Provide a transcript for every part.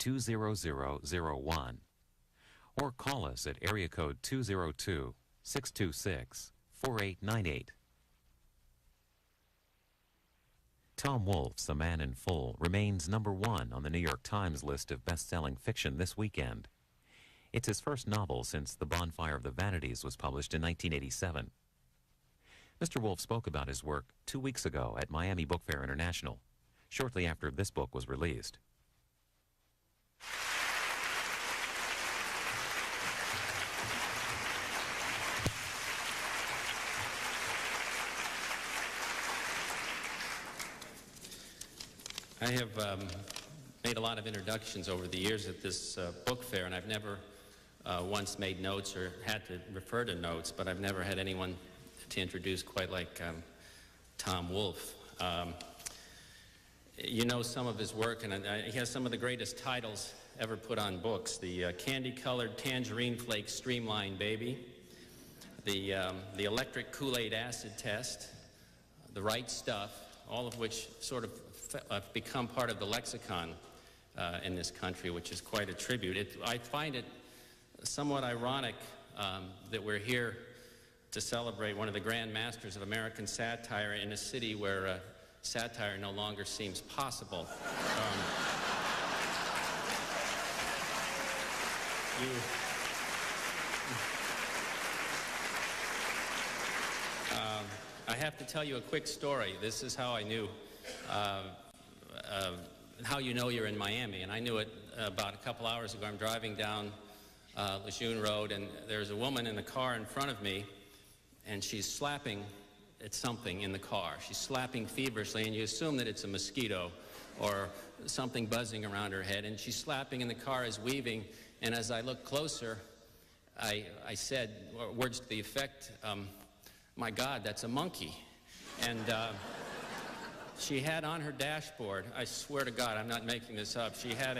20001 or call us at area code 202-626-4898. Tom Wolfe's A Man in Full remains #1 on the New York Times list of best-selling fiction this weekend. It's his first novel since The Bonfire of the Vanities was published in 1987. Mr. Wolfe spoke about his work 2 weeks ago at Miami Book Fair International, shortly after this book was released. I have made a lot of introductions over the years at this book fair, and I've never once made notes or had to refer to notes, but I've never had anyone to introduce quite like Tom Wolfe. You know some of his work, and he has some of the greatest titles ever put on books. The Candy-Colored Tangerine Flake Streamline Baby, the Electric Kool-Aid Acid Test, The Right Stuff, all of which sort of become part of the lexicon in this country, which is quite a tribute. I find it somewhat ironic that we're here to celebrate one of the grand masters of American satire in a city where satire no longer seems possible. I have to tell you a quick story. This is how I knew how you know you're in Miami, and I knew it about a couple hours ago. I'm driving down Lejeune Road, and there's a woman in the car in front of me, and she's slapping at something in the car. She's slapping feverishly, and you assume that it's a mosquito or something buzzing around her head, and she's slapping, and the car is weaving, and as I look closer, I said words to the effect, my God, that's a monkey. And she had on her dashboard, I swear to God, I'm not making this up, she had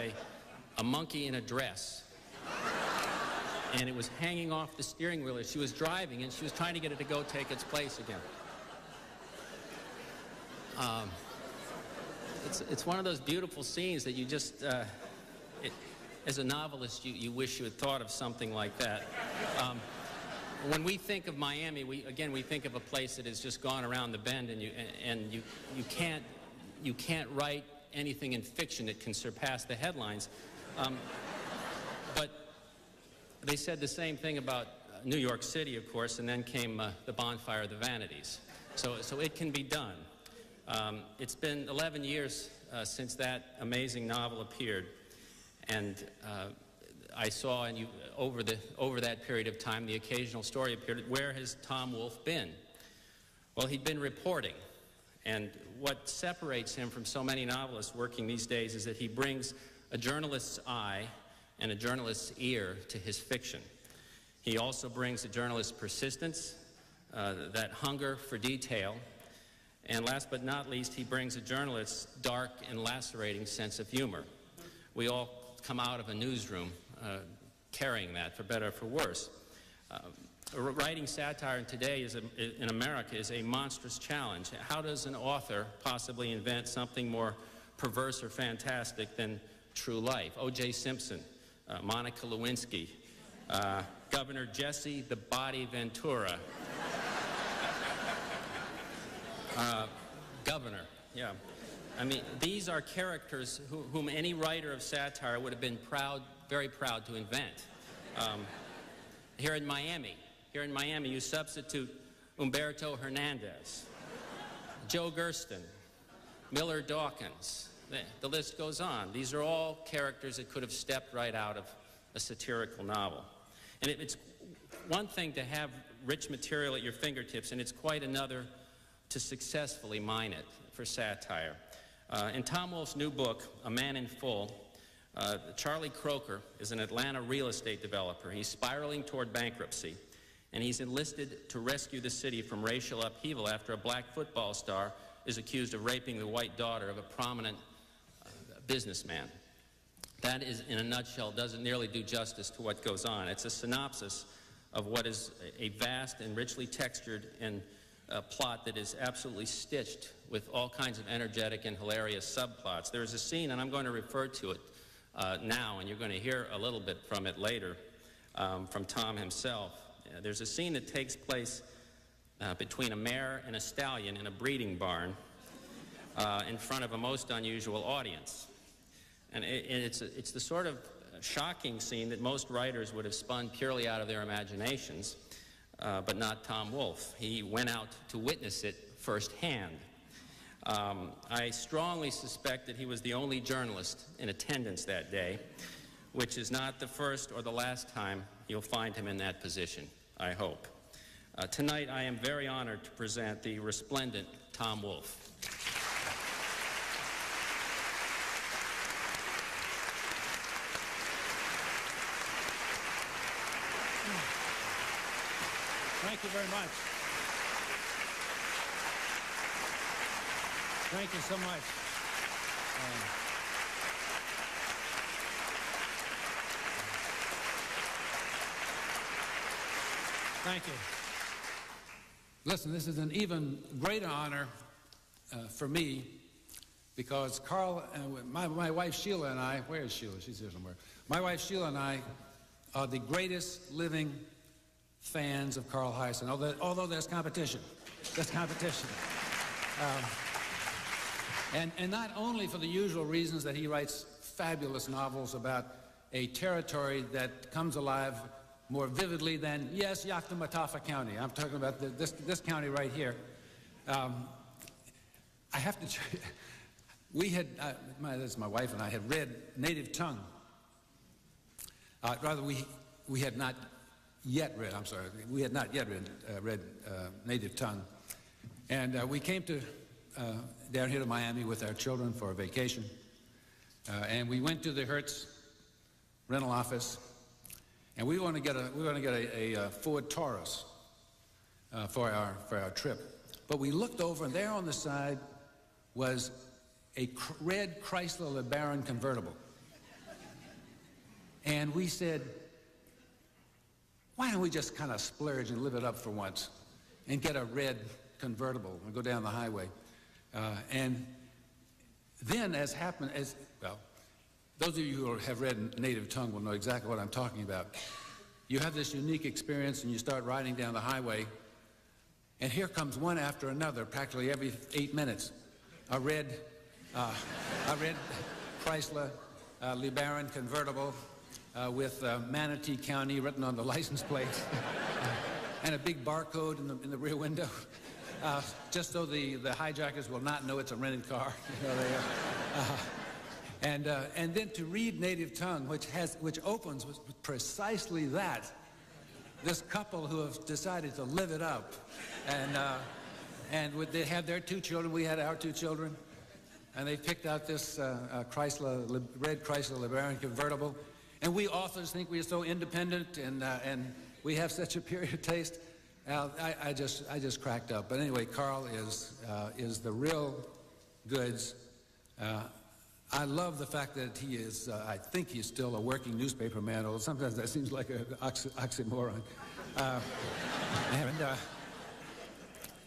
a monkey in a dress. And it was hanging off the steering wheel as she was driving, and she was trying to get it to go take its place again. It's one of those beautiful scenes that you just, as a novelist, you wish you had thought of something like that. When we think of Miami, we think of a place that has just gone around the bend, and you can't write anything in fiction that can surpass the headlines. But they said the same thing about New York City, of course, and then came the Bonfire of the Vanities. So it can be done. It's been 11 years since that amazing novel appeared, and I saw, and over that period of time, the occasional story appeared. Where has Tom Wolfe been? Well, he'd been reporting, and what separates him from so many novelists working these days is that he brings a journalist's eye and a journalist's ear to his fiction. He also brings a journalist's persistence, that hunger for detail, and last but not least, he brings a journalist's dark and lacerating sense of humor. We all come out of a newsroom carrying that, for better or for worse. Writing satire today in America is a monstrous challenge. How does an author possibly invent something more perverse or fantastic than true life? O.J. Simpson, Monica Lewinsky, Governor Jesse the Body Ventura. Governor, yeah. I mean, these are characters whom any writer of satire would have been very proud to invent. Here in Miami, you substitute Humberto Hernandez, Joe Gersten, Miller Dawkins. The list goes on. These are all characters that could have stepped right out of a satirical novel. And it's one thing to have rich material at your fingertips, and it's quite another to successfully mine it for satire. In Tom Wolfe's new book, A Man in Full, Charlie Croker is an Atlanta real estate developer. He's spiraling toward bankruptcy, and he's enlisted to rescue the city from racial upheaval after a black football star is accused of raping the white daughter of a prominent businessman. That is, in a nutshell, doesn't nearly do justice to what goes on. It's a synopsis of what is a vast and richly textured and plot that is absolutely stitched with all kinds of energetic and hilarious subplots. There is a scene, and I'm going to refer to it now, and you're going to hear a little bit from it later from Tom himself. There's a scene that takes place between a mare and a stallion in a breeding barn in front of a most unusual audience. And it's the sort of shocking scene that most writers would have spun purely out of their imaginations, but not Tom Wolfe. He went out to witness it firsthand. I strongly suspect that he was the only journalist in attendance that day, which is not the first or the last time you'll find him in that position, I hope. Tonight, I am very honored to present the resplendent Tom Wolfe. Thank you very much. Thank you so much. Thank you. Listen, this is an even greater honor for me because Carl, my wife Sheila and I, where is Sheila? She's here somewhere. My wife Sheila and I are the greatest living fans of Carl Hiaasen, although there's competition. There's competition. And not only for the usual reasons that he writes fabulous novels about a territory that comes alive more vividly than, yes, Yakima-Mataafa County. I'm talking about this county right here. I have to tell you, we had, my wife and I had read Native Tongue. We had not yet read, I'm sorry, we had not yet read Native Tongue. And we came to down here to Miami with our children for a vacation. And we went to the Hertz rental office, and we were going to get a Ford Taurus for our trip. But we looked over, and there on the side was a red Chrysler LeBaron convertible. And we said, why don't we just kind of splurge and live it up for once and get a red convertible and go down the highway? And then, well, those of you who have read Native Tongue will know exactly what I'm talking about. You have this unique experience and you start riding down the highway, and here comes one after another, practically every 8 minutes. A red Chrysler LeBaron convertible with Manatee County written on the license plate, and a big barcode in the rear window. Just so the hijackers will not know it's a rented car. You know, and then to read Native Tongue, which opens with precisely that. This couple who have decided to live it up, and they had their 2 children, we had our 2 children, and they picked out this red Chrysler LeBaron convertible, and we authors think we are so independent and we have such a superior taste. I just cracked up. But anyway, Carl is the real goods. I love the fact that he is, I think he's still a working newspaper man, although sometimes that seems like an oxymoron.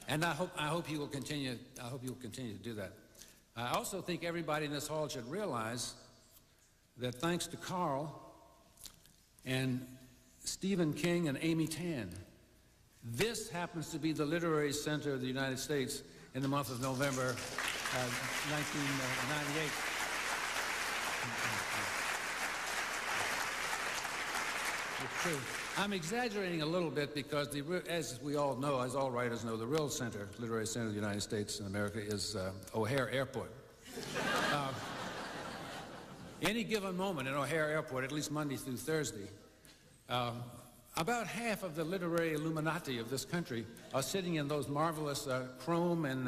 And I hope he will continue. I hope he will continue to do that. I also think everybody in this hall should realize that thanks to Carl and Stephen King and Amy Tan, this happens to be the literary center of the United States in the month of November 1998. It's true. I'm exaggerating a little bit because, as we all know, as all writers know, the real center, literary center of the United States in America is O'Hare Airport. Any given moment in O'Hare Airport, at least Monday through Thursday, about half of the literary illuminati of this country are sitting in those marvelous chrome and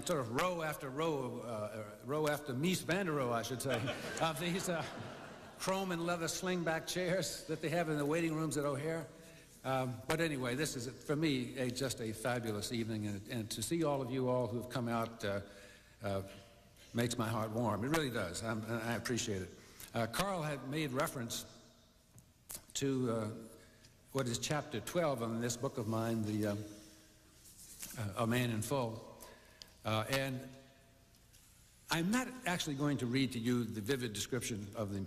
sort of row after Mies van der Rohe, I should say, of these chrome and leather slingback chairs that they have in the waiting rooms at O'Hare. But anyway, this is, for me, just a fabulous evening, and to see all of you all who have come out makes my heart warm. It really does. I appreciate it. Carl had made reference to what is chapter 12 in this book of mine, A Man in Full. And I'm not actually going to read to you the vivid description of the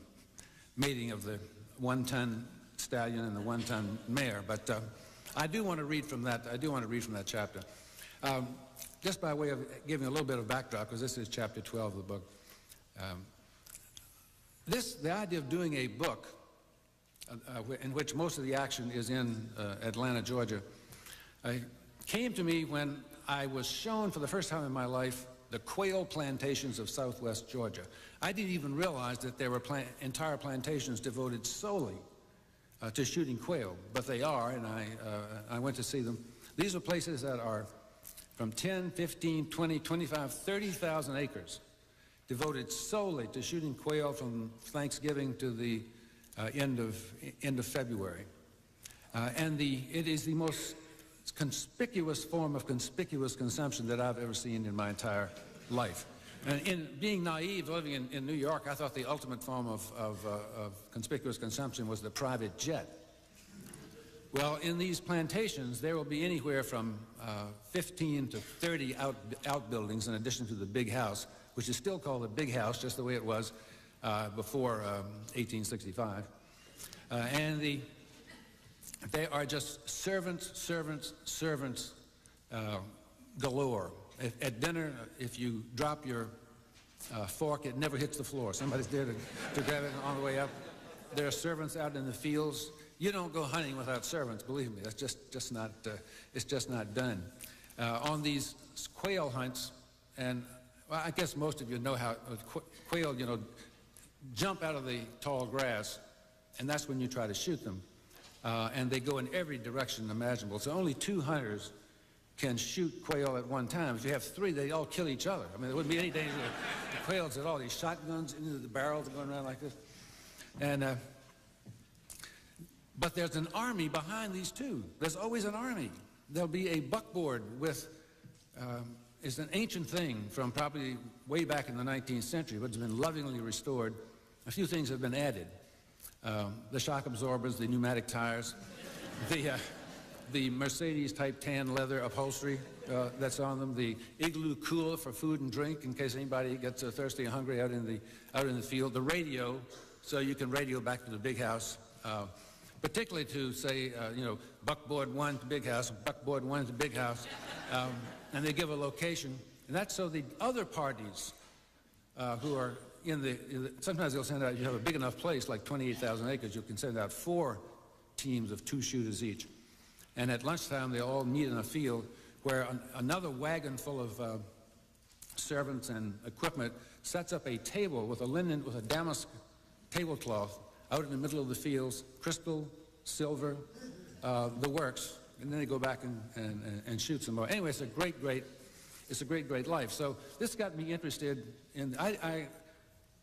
mating of the one-ton stallion and the one-ton mare, but I do want to read from that. I do want to read from that chapter, just by way of giving a little bit of backdrop, because this is chapter 12 of the book. The idea of doing a book in which most of the action is in Atlanta, Georgia, came to me when I was shown for the first time in my life the quail plantations of southwest Georgia. I didn't even realize that there were entire plantations devoted solely to shooting quail, but they are, and I went to see them. These are places that are from 10, 15, 20, 25, 30,000 acres devoted solely to shooting quail from Thanksgiving to the end of February. It is the most conspicuous form of conspicuous consumption that I've ever seen in my entire life. And in being naive, living in New York, I thought the ultimate form of conspicuous consumption was the private jet. Well, in these plantations, there will be anywhere from 15 to 30 outbuildings in addition to the big house, which is still called the big house, just the way it was before 1865. They are just servants galore. At dinner, if you drop your fork, it never hits the floor. Somebody's there to grab it on the way up. There are servants out in the fields. You don't go hunting without servants, believe me. That's just not, it's just not done. On these quail hunts, and well, I guess most of you know how quail, jump out of the tall grass, and that's when you try to shoot them. And they go in every direction imaginable. So only 2 hunters can shoot quail at one time. If you have 3, they all kill each other. I mean, there wouldn't be any danger to the quails at all. These shotguns into the barrels are going around like this. And, but there's an army behind these 2. There's always an army. There'll be a buckboard with, it's an ancient thing from probably way back in the 19th century, but it's been lovingly restored. A few things have been added. The shock absorbers, the pneumatic tires, the Mercedes-type tan leather upholstery that's on them, the igloo cooler for food and drink in case anybody gets thirsty or hungry out in the field, the radio so you can radio back to the big house, particularly to say, buckboard 1 to big house, buckboard 1 to big house, and they give a location, and that's so the other parties who are sometimes they'll send out, you have a big enough place, like 28,000 acres, you can send out 4 teams of 2 shooters each. And at lunchtime, they all meet in a field where another wagon full of servants and equipment sets up a table with a damask tablecloth out in the middle of the fields, crystal, silver, the works, and then they go back and shoot some more. Anyway, it's a great life. So this got me interested in,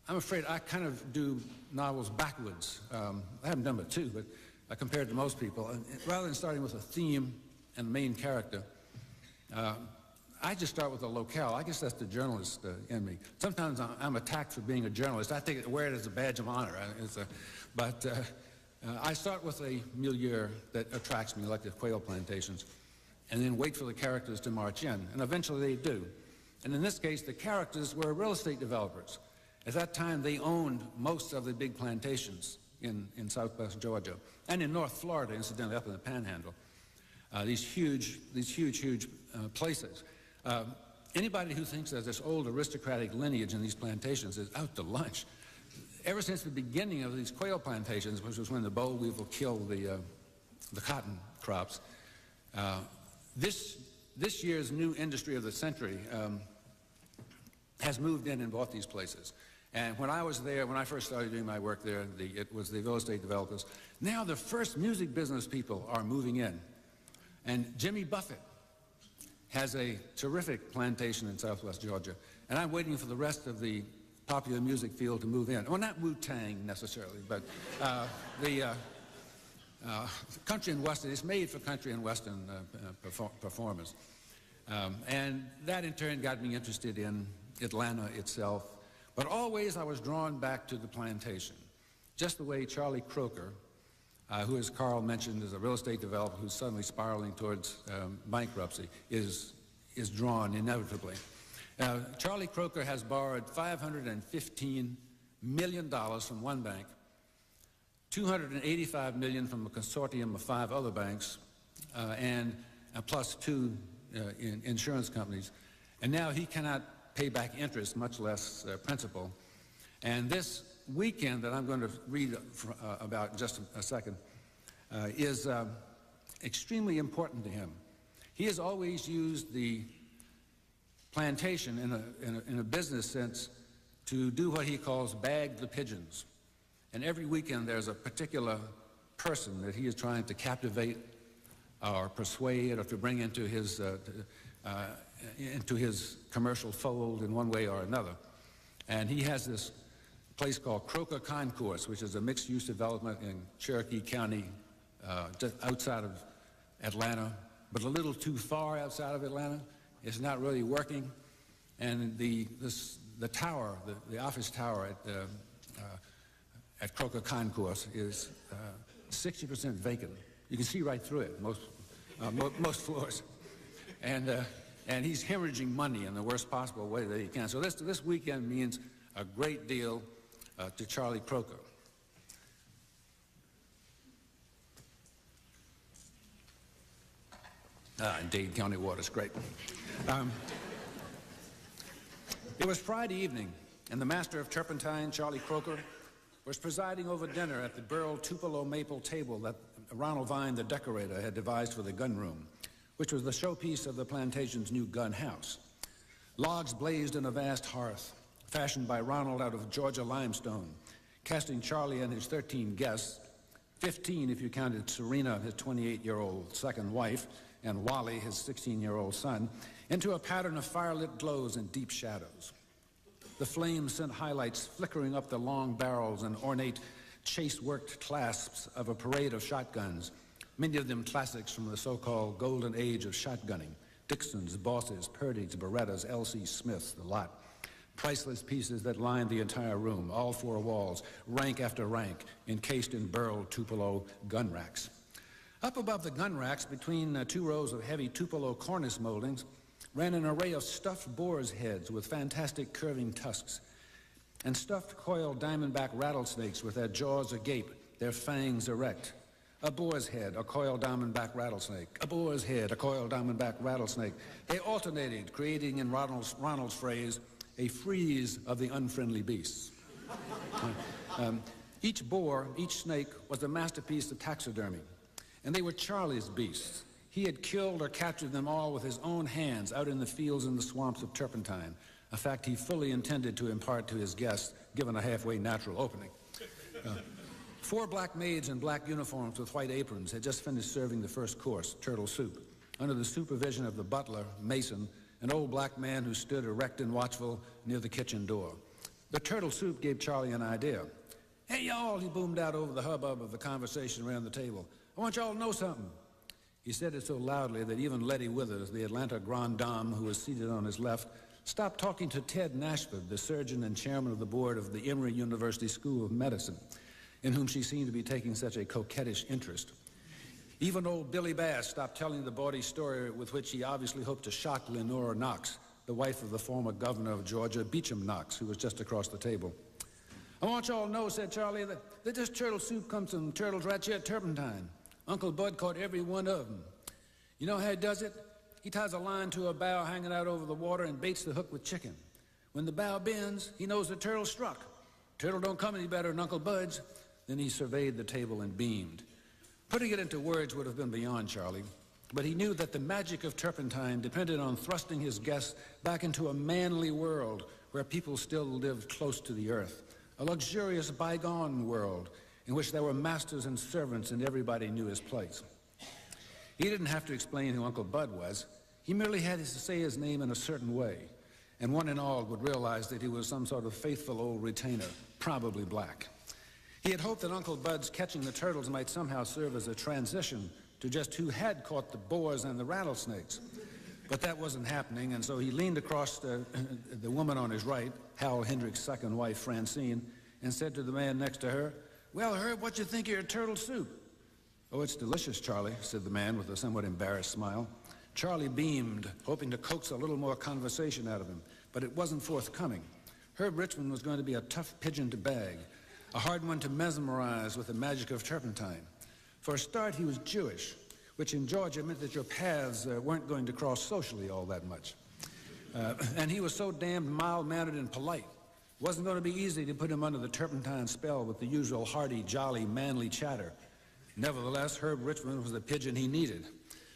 I'm afraid I kind of do novels backwards. I haven't done but 2, but compared to most people. And rather than starting with a theme and main character, I just start with a locale. I guess that's the journalist in me. Sometimes I'm attacked for being a journalist. I wear it as a badge of honor. But I start with a milieu that attracts me, like the quail plantations, and then wait for the characters to march in. And eventually they do. And in this case, the characters were real estate developers. At that time, they owned most of the big plantations in southwest Georgia and in North Florida, incidentally, up in the Panhandle. These huge places. Anybody who thinks there's this old aristocratic lineage in these plantations is out to lunch. Ever since the beginning of these quail plantations, which was when the boll weevil killed the cotton crops, this year's new industry of the century has moved in and bought these places. And when I was there, when I first started doing my work there, it was the real estate developers. Now the first music business people are moving in. And Jimmy Buffett has a terrific plantation in southwest Georgia. And I'm waiting for the rest of the popular music field to move in. Well, not Wu-Tang necessarily, but the country and western, it's made for country and western performers. And that in turn got me interested in Atlanta itself. But always I was drawn back to the plantation, just the way Charlie Croker, who, as Carl mentioned, is a real estate developer who's suddenly spiraling towards bankruptcy, is drawn inevitably. Charlie Croker has borrowed $515 million from one bank, $285 million from a consortium of 5 other banks, and plus 2 insurance companies. And now he cannot pay back interest, much less principal. And this weekend that I'm going to read about in just a second is extremely important to him. He has always used the plantation in a business sense to do what he calls bag the pigeons. And every weekend there's a particular person that he is trying to captivate or persuade or to bring into his commercial fold in one way or another. And he has this place called Croker Concourse, which is a mixed-use development in Cherokee County, just outside of Atlanta, but a little too far outside of Atlanta. It's not really working. And the tower, the office tower at Croker Concourse is 60% vacant. You can see right through it, most floors. And he's hemorrhaging money in the worst possible way that he can. So this weekend means a great deal to Charlie Croker. And Dade County water's great. It was Friday evening, and the master of turpentine, Charlie Croker, was presiding over dinner at the burled Tupelo maple table that Ronald Vine, the decorator, had devised for the gun room, which was the showpiece of the plantation's new gun house. Logs blazed in a vast hearth, fashioned by Ronald out of Georgia limestone, casting Charlie and his 13 guests, 15 if you counted Serena, his 28-year-old second wife, and Wally, his 16-year-old son, into a pattern of firelit glows and deep shadows. The flames sent highlights flickering up the long barrels and ornate chase-worked clasps of a parade of shotguns, many of them classics from the so-called golden age of shotgunning: Dixons, Bosses, Purdy's, Berettas, L.C. Smiths, the lot. Priceless pieces that lined the entire room, all 4 walls, rank after rank, encased in burled Tupelo gun racks. Up above the gun racks, between 2 rows of heavy Tupelo cornice moldings, ran an array of stuffed boar's heads with fantastic curving tusks, and stuffed coiled diamondback rattlesnakes with their jaws agape, their fangs erect. A boar's head, a coiled diamondback rattlesnake. A boar's head, a coiled diamondback rattlesnake. They alternated, creating, in Ronald's phrase, a freeze of the unfriendly beasts. Each boar, each snake, was a masterpiece of taxidermy, and they were Charlie's beasts. He had killed or captured them all with his own hands out in the fields and the swamps of turpentine, a fact he fully intended to impart to his guests, given a halfway natural opening. 4 black maids in black uniforms with white aprons had just finished serving the first course, turtle soup, under the supervision of the butler, Mason, an old black man who stood erect and watchful near the kitchen door. The turtle soup gave Charlie an idea. "Hey, y'all," he boomed out over the hubbub of the conversation around the table. "I want y'all to know something." He said it so loudly that even Letty Withers, the Atlanta grande dame who was seated on his left, stopped talking to Ted Nashford, the surgeon and chairman of the board of the Emory University School of Medicine, in whom she seemed to be taking such a coquettish interest. Even old Billy Bass stopped telling the bawdy story with which he obviously hoped to shock Lenora Knox, the wife of the former governor of Georgia, Beecham Knox, who was just across the table. "I want y'all to know," said Charlie, that this turtle soup comes from turtles right here at Turpentine. Uncle Bud caught every one of them. You know how he does it? He ties a line to a bough hanging out over the water and baits the hook with chicken. When the bough bends, he knows the turtle struck. Turtle don't come any better than Uncle Bud's. Then he surveyed the table and beamed. Putting it into words would have been beyond Charlie, but he knew that the magic of turpentine depended on thrusting his guests back into a manly world where people still lived close to the earth, a luxurious bygone world in which there were masters and servants and everybody knew his place. He didn't have to explain who Uncle Bud was. He merely had to say his name in a certain way, and one and all would realize that he was some sort of faithful old retainer, probably black. He had hoped that Uncle Bud's catching the turtles might somehow serve as a transition to just who had caught the boars and the rattlesnakes. But that wasn't happening, and so he leaned across the woman on his right, Hal Hendrick's second wife, Francine, and said to the man next to her, "Well, Herb, what you think of your turtle soup?" "Oh, it's delicious, Charlie," said the man with a somewhat embarrassed smile. Charlie beamed, hoping to coax a little more conversation out of him, but it wasn't forthcoming. Herb Richmond was going to be a tough pigeon to bag, a hard one to mesmerize with the magic of turpentine. For a start, he was Jewish, which in Georgia meant that your paths weren't going to cross socially all that much. And he was so damned mild-mannered and polite. It wasn't going to be easy to put him under the turpentine spell with the usual hearty, jolly, manly chatter. Nevertheless, Herb Richmond was the pigeon he needed.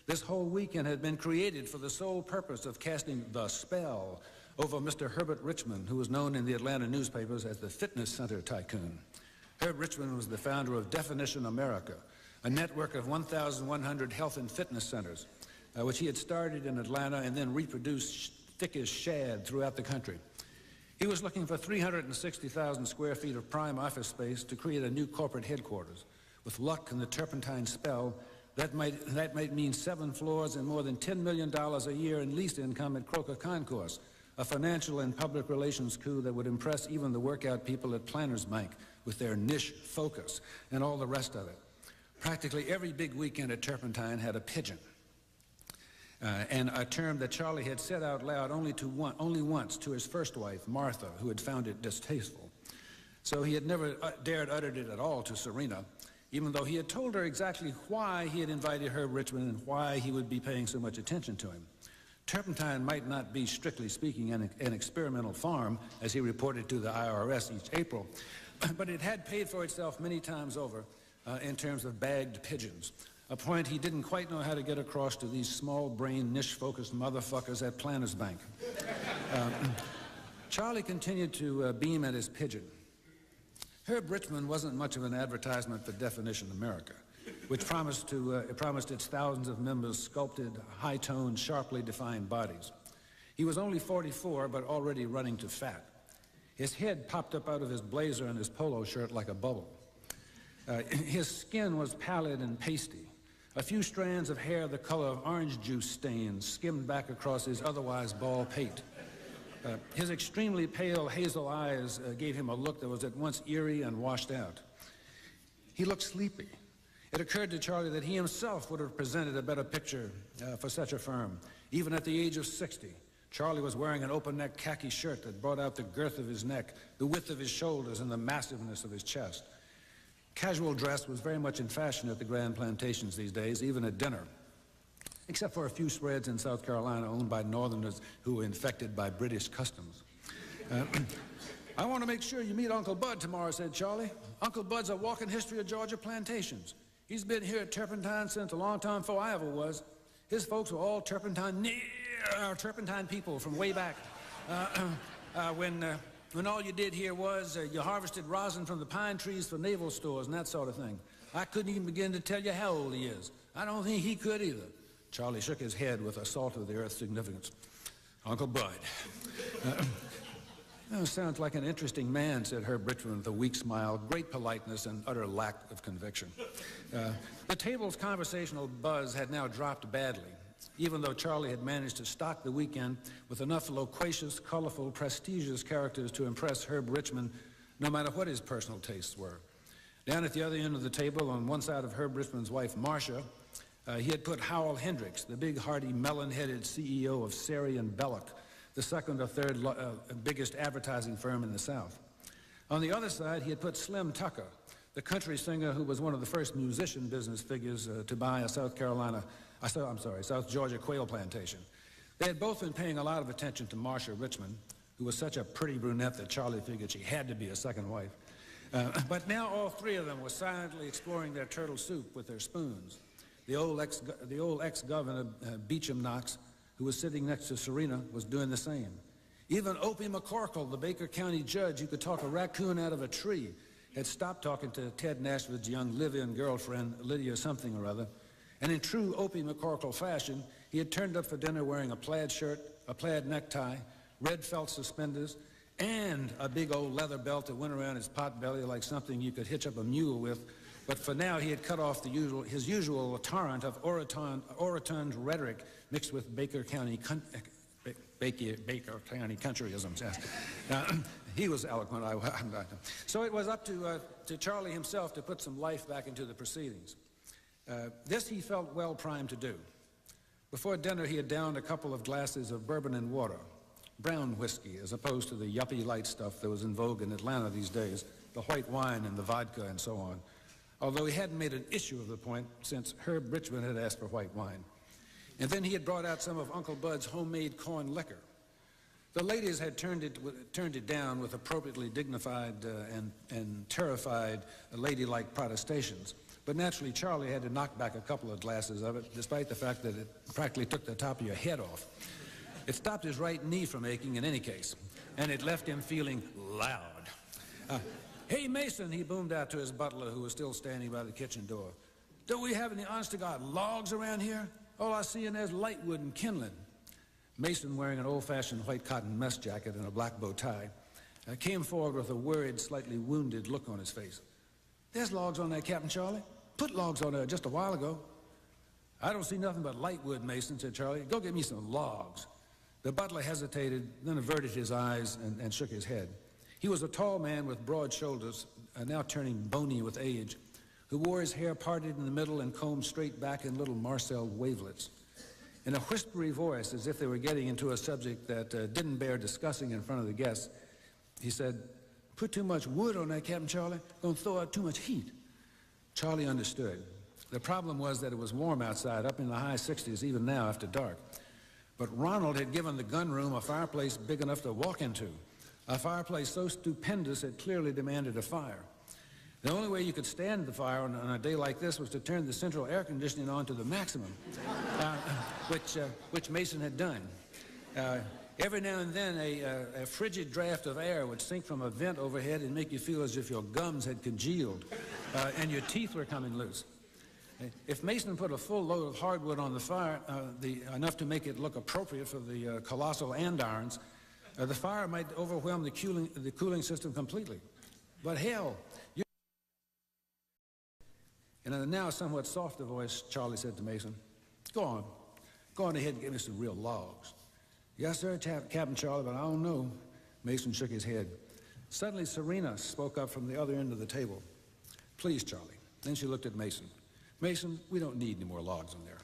This whole weekend had been created for the sole purpose of casting the spell over Mr. Herbert Richmond, who was known in the Atlanta newspapers as the fitness center tycoon. Herb Richmond was the founder of Definition America, a network of 1,100 health and fitness centers, which he had started in Atlanta and then reproduced thick as shad throughout the country. He was looking for 360,000 square feet of prime office space to create a new corporate headquarters. With luck and the turpentine spell, that might mean 7 floors and more than $10 million a year in lease income at Croker Concourse, a financial and public relations coup that would impress even the workout people at Planners Bank with their niche focus and all the rest of it. Practically every big weekend at Turpentine had a pigeon, and a term that Charlie had said out loud only once to his first wife, Martha, who had found it distasteful. So he had never dared utter it at all to Serena, even though he had told her exactly why he had invited Herb Richmond and why he would be paying so much attention to him. Turpentine might not be, strictly speaking, an experimental farm, as he reported to the IRS each April, but it had paid for itself many times over in terms of bagged pigeons, a point he didn't quite know how to get across to these small-brained, niche-focused motherfuckers at Planners Bank. Charlie continued to beam at his pigeon. Herb Richmond wasn't much of an advertisement for Definition America, which promised its thousands of members sculpted, high-toned, sharply defined bodies. He was only 44, but already running to fat. His head popped up out of his blazer and his polo shirt like a bubble. His skin was pallid and pasty. A few strands of hair the color of orange juice stains skimmed back across his otherwise bald pate. His extremely pale hazel eyes gave him a look that was at once eerie and washed out. He looked sleepy. It occurred to Charlie that he himself would have presented a better picture for such a firm. Even at the age of 60, Charlie was wearing an open-neck khaki shirt that brought out the girth of his neck, the width of his shoulders, and the massiveness of his chest. Casual dress was very much in fashion at the Grand Plantations these days, even at dinner, except for a few spreads in South Carolina owned by Northerners who were infected by British customs. I want to make sure you meet Uncle Bud tomorrow, said Charlie. Uncle Bud's a walking history of Georgia plantations. He's been here at Turpentine since a long time before I ever was. His folks were all turpentine people from way back when all you did here was you harvested rosin from the pine trees for naval stores and that sort of thing. I couldn't even begin to tell you how old he is. I don't think he could either. Charlie shook his head with a salt-of-the-earth significance. Uncle Bud. Sounds like an interesting man, said Herb Richmond with a weak smile, great politeness, and utter lack of conviction. The table's conversational buzz had now dropped badly, even though Charlie had managed to stock the weekend with enough loquacious, colorful, prestigious characters to impress Herb Richmond, no matter what his personal tastes were. Down at the other end of the table, on one side of Herb Richmond's wife, Marcia, he had put Howell Hendricks, the big, hearty, melon-headed CEO of Sari and Belloc, the second or third biggest advertising firm in the South. On the other side, he had put Slim Tucker, the country singer who was one of the first musician business figures to buy a South Georgia quail plantation. They had both been paying a lot of attention to Marcia Richmond, who was such a pretty brunette that Charlie figured she had to be a second wife. But now all three of them were silently exploring their turtle soup with their spoons. The old ex-governor, Beecham Knox, who was sitting next to Serena, was doing the same. Even Opie McCorkle, the Baker County judge who could talk a raccoon out of a tree, had stopped talking to Ted Nashville's young live-in girlfriend, Lydia something or other, and in true Opie McCorkle fashion, he had turned up for dinner wearing a plaid shirt, a plaid necktie, red felt suspenders, and a big old leather belt that went around his pot belly like something you could hitch up a mule with. But for now, he had cut off his usual torrent of orotund rhetoric mixed with Baker County countryisms. Yes. He was eloquent. So it was up to Charlie himself to put some life back into the proceedings. This he felt well primed to do. Before dinner, he had downed a couple of glasses of bourbon and water. brown whiskey, as opposed to the yuppie light stuff that was in vogue in Atlanta these days, the white wine and the vodka and so on. Although he hadn't made an issue of the point since Herb Richmond had asked for white wine. And then he had brought out some of Uncle Bud's homemade corn liquor. The ladies had turned it down with appropriately dignified and terrified ladylike protestations. But naturally, Charlie had to knock back a couple of glasses of it, despite the fact that it practically took the top of your head off. It stopped his right knee from aching in any case, and it left him feeling loud. Hey, Mason, he boomed out to his butler, who was still standing by the kitchen door. Don't we have any honest-to-God logs around here? All I see in there's lightwood and kindling. Mason, wearing an old-fashioned white cotton mess jacket and a black bow tie, came forward with a worried, slightly wounded look on his face. There's logs on there, Captain Charlie. Put logs on there just a while ago. I don't see nothing but lightwood, Mason, said Charlie. Go get me some logs. The butler hesitated, then averted his eyes and shook his head. He was a tall man with broad shoulders, now turning bony with age, who wore his hair parted in the middle and combed straight back in little Marcel wavelets. In a whispery voice, as if they were getting into a subject that didn't bear discussing in front of the guests, he said, "Put too much wood on that, Captain Charlie. Gonna throw out too much heat." Charlie understood. The problem was that it was warm outside, up in the high 60s, even now after dark. But Ronald had given the gun room a fireplace big enough to walk into, a fireplace so stupendous it clearly demanded a fire. The only way you could stand the fire on a day like this was to turn the central air conditioning on to the maximum, which Mason had done. Every now and then, a frigid draft of air would sink from a vent overhead and make you feel as if your gums had congealed and your teeth were coming loose. If Mason put a full load of hardwood on the fire, enough to make it look appropriate for the colossal andirons, the fire might overwhelm the cooling system completely. But hell, in a now somewhat softer voice, Charlie said to Mason, Go on ahead and get me some real logs." "Yes, sir, Captain Charlie, but I don't know." Mason shook his head. Suddenly, Serena spoke up from the other end of the table. "Please, Charlie." Then she looked at Mason. "Mason, we don't need any more logs in there."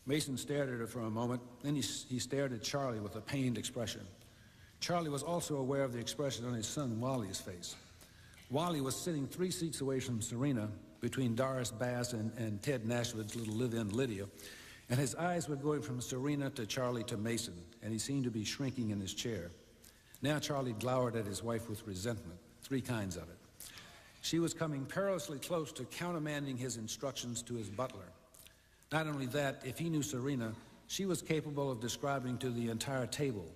Mason stared at her for a moment. Then he stared at Charlie with a pained expression. Charlie was also aware of the expression on his son Wally's face. Wally was sitting 3 seats away from Serena, between Doris Bass and Ted Nashwood's little live-in Lydia, and his eyes were going from Serena to Charlie to Mason, and he seemed to be shrinking in his chair. Now Charlie glowered at his wife with resentment, 3 kinds of it. She was coming perilously close to countermanding his instructions to his butler. Not only that, if he knew Serena, she was capable of describing to the entire table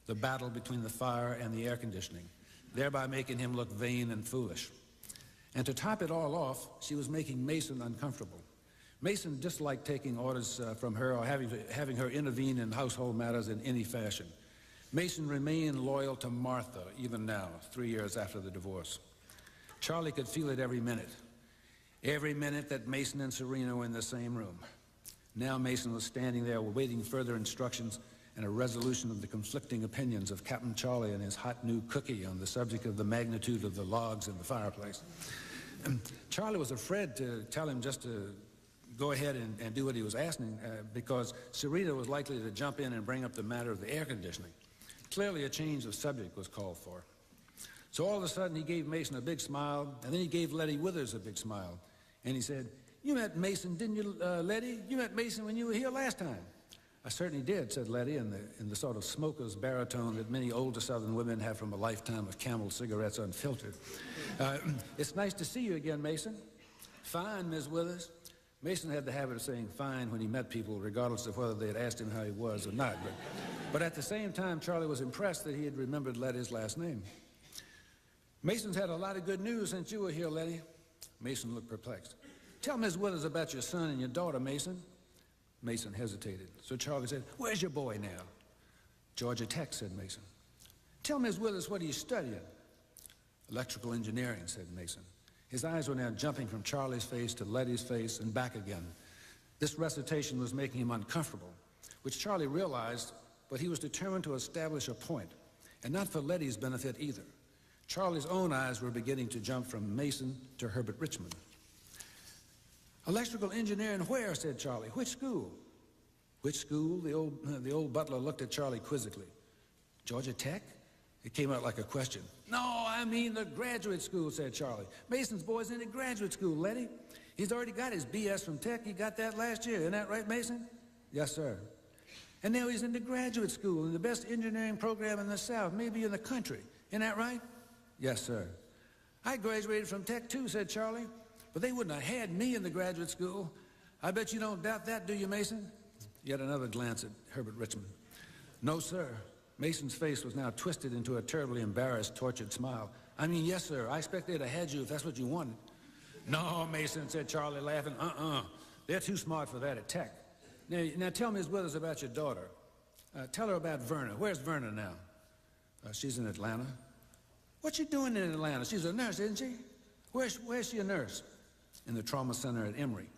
the battle between the fire and the air conditioning, thereby making him look vain and foolish. And to top it all off, she was making Mason uncomfortable. Mason disliked taking orders from her or having her intervene in household matters in any fashion. Mason remained loyal to Martha, even now, 3 years after the divorce. Charlie could feel it every minute that Mason and Serena were in the same room. Now Mason was standing there awaiting further instructions and a resolution of the conflicting opinions of Captain Charlie and his hot new cookie on the subject of the magnitude of the logs in the fireplace. Charlie was afraid to tell him just to go ahead and do what he was asking because Serena was likely to jump in and bring up the matter of the air conditioning. Clearly a change of subject was called for. So all of a sudden he gave Mason a big smile, and then he gave Letty Withers a big smile. And he said, "You met Mason, didn't you, Letty? You met Mason when you were here last time." "I certainly did," said Letty in the sort of smoker's baritone that many older Southern women have from a lifetime of Camel cigarettes unfiltered. "It's nice to see you again, Mason." "Fine, Ms. Withers." Mason had the habit of saying fine when he met people, regardless of whether they had asked him how he was or not. But at the same time, Charlie was impressed that he had remembered Letty's last name. "Mason's had a lot of good news since you were here, Letty." Mason looked perplexed. "Tell Ms. Withers about your son and your daughter, Mason." Mason hesitated. So Charlie said, "Where's your boy now?" "Georgia Tech," said Mason. "Tell Ms. Withers what he's studying." "Electrical engineering," said Mason. His eyes were now jumping from Charlie's face to Letty's face and back again. This recitation was making him uncomfortable, which Charlie realized, but he was determined to establish a point, and not for Letty's benefit either. Charlie's own eyes were beginning to jump from Mason to Herbert Richmond. "Electrical engineering where?" said Charlie. "Which school?" "Which school?" The old butler looked at Charlie quizzically. Georgia Tech? It came out like a question. No, I mean the graduate school, said Charlie. Mason's boy's in the graduate school, Letty. He's already got his BS from Tech. He got that last year. Isn't that right, Mason? Yes, sir. And now he's in the graduate school in the best engineering program in the South, maybe in the country. Isn't that right? Yes, sir. I graduated from Tech, too, said Charlie. But they wouldn't have had me in the graduate school. I bet you don't doubt that, do you, Mason? Yet another glance at Herbert Richmond. No, sir. Mason's face was now twisted into a terribly embarrassed, tortured smile. I mean, yes, sir. I expect they'd have had you if that's what you wanted. No, Mason, said Charlie, laughing. They're too smart for that at Tech. Now tell Miss Withers about your daughter. Tell her about Verna. Where's Verna now? She's in Atlanta. What's she doing in Atlanta? She's a nurse, isn't she? Where's she a nurse? In the trauma center at Emory.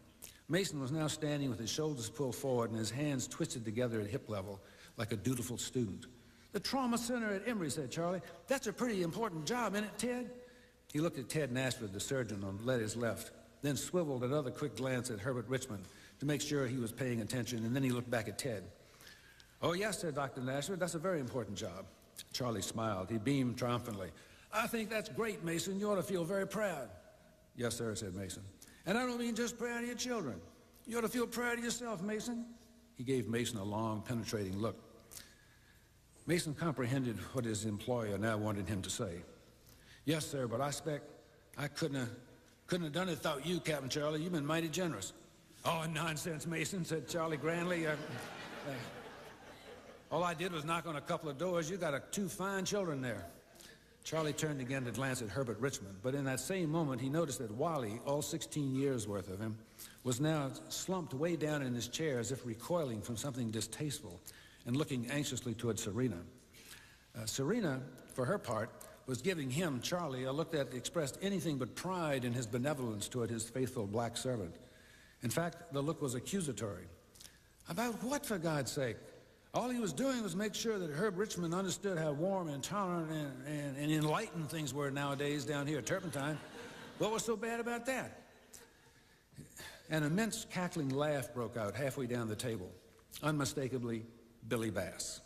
Mason was now standing with his shoulders pulled forward and his hands twisted together at hip level like a dutiful student. The trauma center at Emory, said Charlie. That's a pretty important job, isn't it, Ted? He looked at Ted Nashford, the surgeon on Letty's left, then swiveled another quick glance at Herbert Richmond to make sure he was paying attention, and then he looked back at Ted. Oh, yes, said Dr. Nashford, that's a very important job. Charlie smiled. He beamed triumphantly. I think that's great, Mason. You ought to feel very proud. Yes, sir, said Mason. And I don't mean just proud of your children. You ought to feel proud of yourself, Mason. He gave Mason a long, penetrating look. Mason comprehended what his employer now wanted him to say. Yes, sir, but I expect I couldn't have done it without you, Captain Charlie. You've been mighty generous. Oh, nonsense, Mason, said Charlie grandly. All I did was knock on a couple of doors. You got two fine children there. Charlie turned again to glance at Herbert Richmond, but in that same moment he noticed that Wally, all 16 years worth of him, was now slumped way down in his chair as if recoiling from something distasteful and looking anxiously toward Serena. Serena, for her part, was giving him, Charlie, a look that expressed anything but pride in his benevolence toward his faithful black servant. In fact, the look was accusatory. About what, for God's sake? All he was doing was make sure that Herb Richmond understood how warm and tolerant and enlightened things were nowadays down here at Turpentine. What was so bad about that? An immense cackling laugh broke out halfway down the table. Unmistakably, Billy Bass.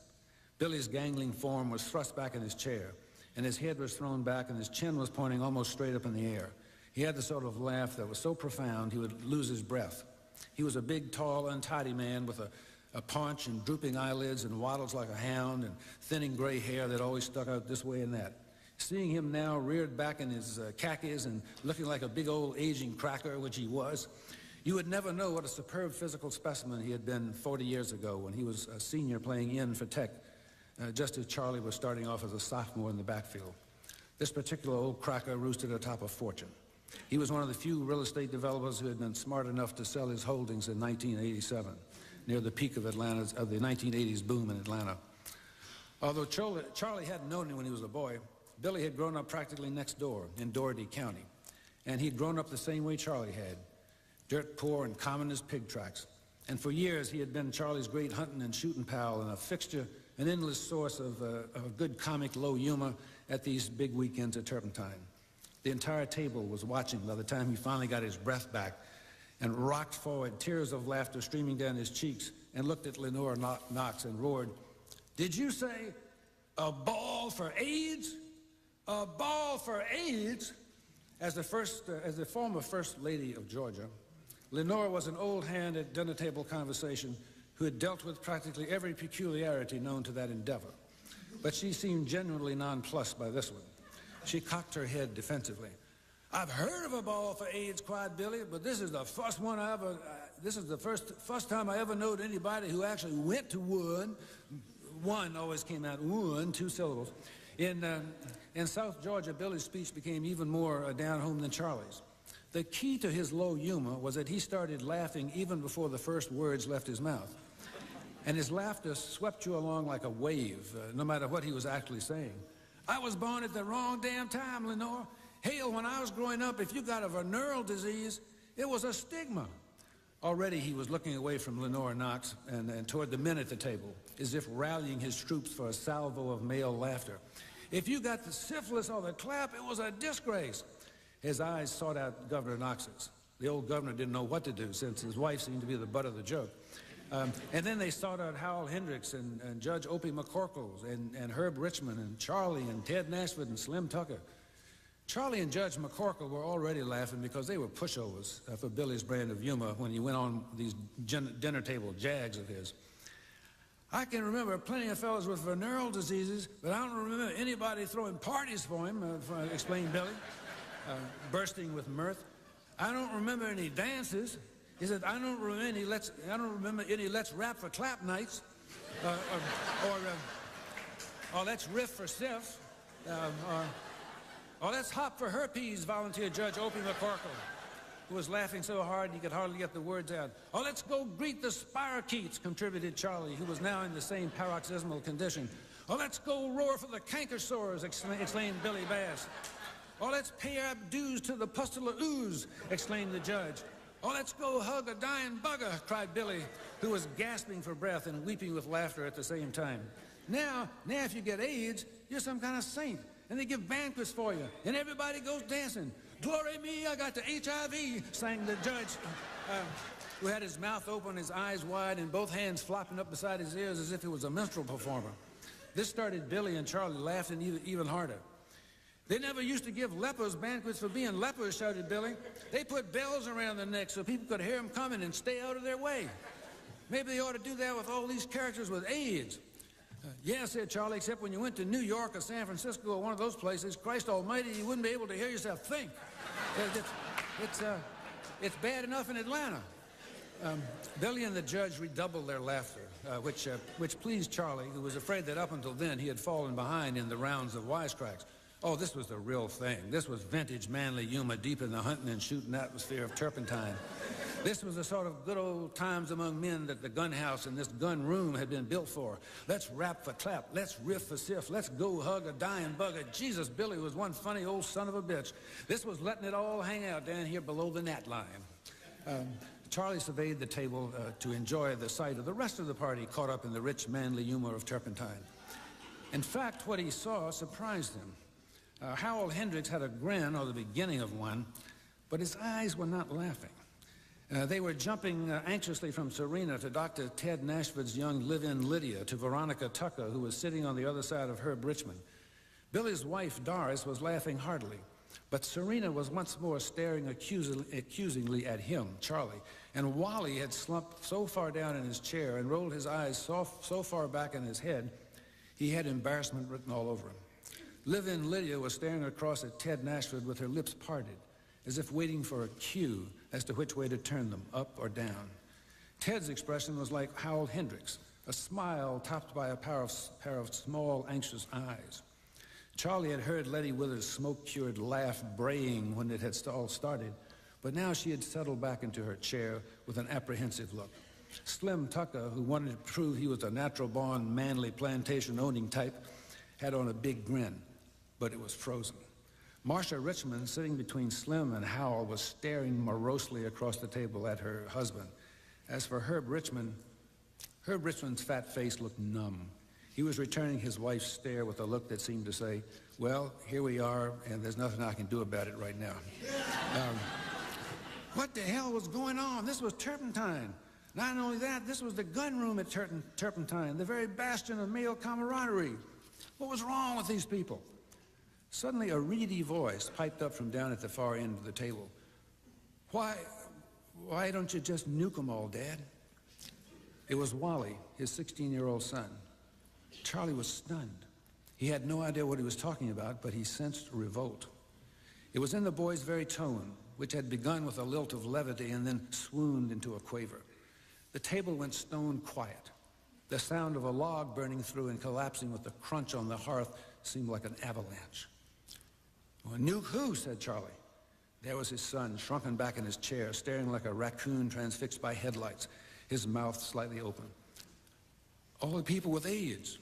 Billy's gangling form was thrust back in his chair, and his head was thrown back, and his chin was pointing almost straight up in the air. He had the sort of laugh that was so profound he would lose his breath. He was a big, tall, untidy man with a paunch and drooping eyelids and waddles like a hound and thinning gray hair that always stuck out this way and that. Seeing him now reared back in his khakis and looking like a big old aging cracker, which he was, you would never know what a superb physical specimen he had been 40 years ago when he was a senior playing in for Tech, just as Charlie was starting off as a sophomore in the backfield. This particular old cracker roosted atop a fortune. He was one of the few real estate developers who had been smart enough to sell his holdings in 1987, near the peak of the 1980s boom in Atlanta. Although Charlie hadn't known him when he was a boy, Billy had grown up practically next door in Dougherty County, and he'd grown up the same way Charlie had, dirt poor and common as pig tracks. And for years he had been Charlie's great hunting and shooting pal and a fixture, an endless source of good comic low humor at these big weekends at Turpentine. The entire table was watching by the time he finally got his breath back and rocked forward, tears of laughter streaming down his cheeks, and looked at Lenore Knox and roared, "Did you say a ball for AIDS? A ball for AIDS?" As the former First Lady of Georgia, Lenore was an old hand at dinner table conversation who had dealt with practically every peculiarity known to that endeavor. But she seemed genuinely nonplussed by this one. She cocked her head defensively. "I've heard of a ball for AIDS," cried Billy, "but this is the first one this is the first time I ever knowed anybody who actually went to one." One always came out, one, 2 syllables. In South Georgia, Billy's speech became even more down home than Charlie's. The key to his low humor was that he started laughing even before the first words left his mouth. And his laughter swept you along like a wave, no matter what he was actually saying. "I was born at the wrong damn time, Lenore. Hell, when I was growing up, if you got a venereal disease, it was a stigma." Already he was looking away from Lenore Knox and toward the men at the table, as if rallying his troops for a salvo of male laughter. "If you got the syphilis or the clap, it was a disgrace." His eyes sought out Governor Knox's. The old governor didn't know what to do since his wife seemed to be the butt of the joke. And then they sought out Howell Hendricks and Judge Opie McCorkle and Herb Richmond and Charlie and Ted Nashville and Slim Tucker. Charlie and Judge McCorkle were already laughing because they were pushovers for Billy's brand of humor when he went on these dinner table jags of his. I can remember plenty of fellows with venereal diseases, but I don't remember anybody throwing parties for him, explained Billy, bursting with mirth. I don't remember any dances. He said, I don't remember any let's rap for clap nights, or let's riff for Sif, or let's hop for herpes, volunteered Judge Opie McCorkle, who was laughing so hard he could hardly get the words out. Or let's go greet the spirochetes, contributed Charlie, who was now in the same paroxysmal condition. Or let's go roar for the canker sores, exclaimed Billy Bass. Or let's pay our dues to the pustule ooze, exclaimed the judge. Oh, let's go hug a dying bugger, cried Billy, who was gasping for breath and weeping with laughter at the same time. Now if you get AIDS, you're some kind of saint, and they give banquets for you, and everybody goes dancing. Glory me, I got the HIV, sang the judge, who had his mouth open, his eyes wide, and both hands flopping up beside his ears as if he was a minstrel performer. This started Billy and Charlie laughing even harder. They never used to give lepers banquets for being lepers, shouted Billy. They put bells around their necks so people could hear them coming and stay out of their way. Maybe they ought to do that with all these characters with AIDS. Yeah, said Charlie, except when you went to New York or San Francisco or one of those places, Christ almighty, you wouldn't be able to hear yourself think. It's bad enough in Atlanta. Billy and the judge redoubled their laughter, which pleased Charlie, who was afraid that up until then he had fallen behind in the rounds of wisecracks. Oh, this was the real thing. This was vintage manly humor deep in the hunting and shooting atmosphere of turpentine. This was the sort of good old times among men that the gun house and this gun room had been built for. Let's rap for clap. Let's riff for sif. Let's go hug a dying bugger. Jesus, Billy was one funny old son of a bitch. This was letting it all hang out down here below the gnat line. Charlie surveyed the table to enjoy the sight of the rest of the party caught up in the rich manly humor of turpentine. In fact, what he saw surprised him. Howell Hendricks had a grin, or the beginning of one, but his eyes were not laughing. They were jumping anxiously from Serena to Dr. Ted Nashford's young live-in Lydia to Veronica Tucker, who was sitting on the other side of Herb Richmond. Billy's wife, Doris, was laughing heartily, but Serena was once more staring accusingly at him, Charlie, and Wally had slumped so far down in his chair and rolled his eyes so far back in his head, he had embarrassment written all over him. Live-in Lydia was staring across at Ted Nashford with her lips parted, as if waiting for a cue as to which way to turn them, up or down. Ted's expression was like Howell Hendricks, a smile topped by a pair of small, anxious eyes. Charlie had heard Letty Withers' smoke-cured laugh braying when it had all started, but now she had settled back into her chair with an apprehensive look. Slim Tucker, who wanted to prove he was a natural-born, manly, plantation-owning type, had on a big grin, but it was frozen. Marcia Richmond, sitting between Slim and Howell, was staring morosely across the table at her husband. As for Herb Richmond's fat face looked numb. He was returning his wife's stare with a look that seemed to say, well, here we are, and there's nothing I can do about it right now. What the hell was going on? This was turpentine. Not only that, this was the gun room at Turpentine, the very bastion of male camaraderie. What was wrong with these people? Suddenly, a reedy voice piped up from down at the far end of the table. Why don't you just nuke them all, Dad? It was Wally, his 16-year-old son. Charlie was stunned. He had no idea what he was talking about, but he sensed revolt. It was in the boy's very tone, which had begun with a lilt of levity and then swooned into a quaver. The table went stone quiet. The sound of a log burning through and collapsing with a crunch on the hearth seemed like an avalanche. Well, nuke who? Said Charlie. There was his son, shrunken back in his chair, staring like a raccoon transfixed by headlights, his mouth slightly open. All the people with AIDS.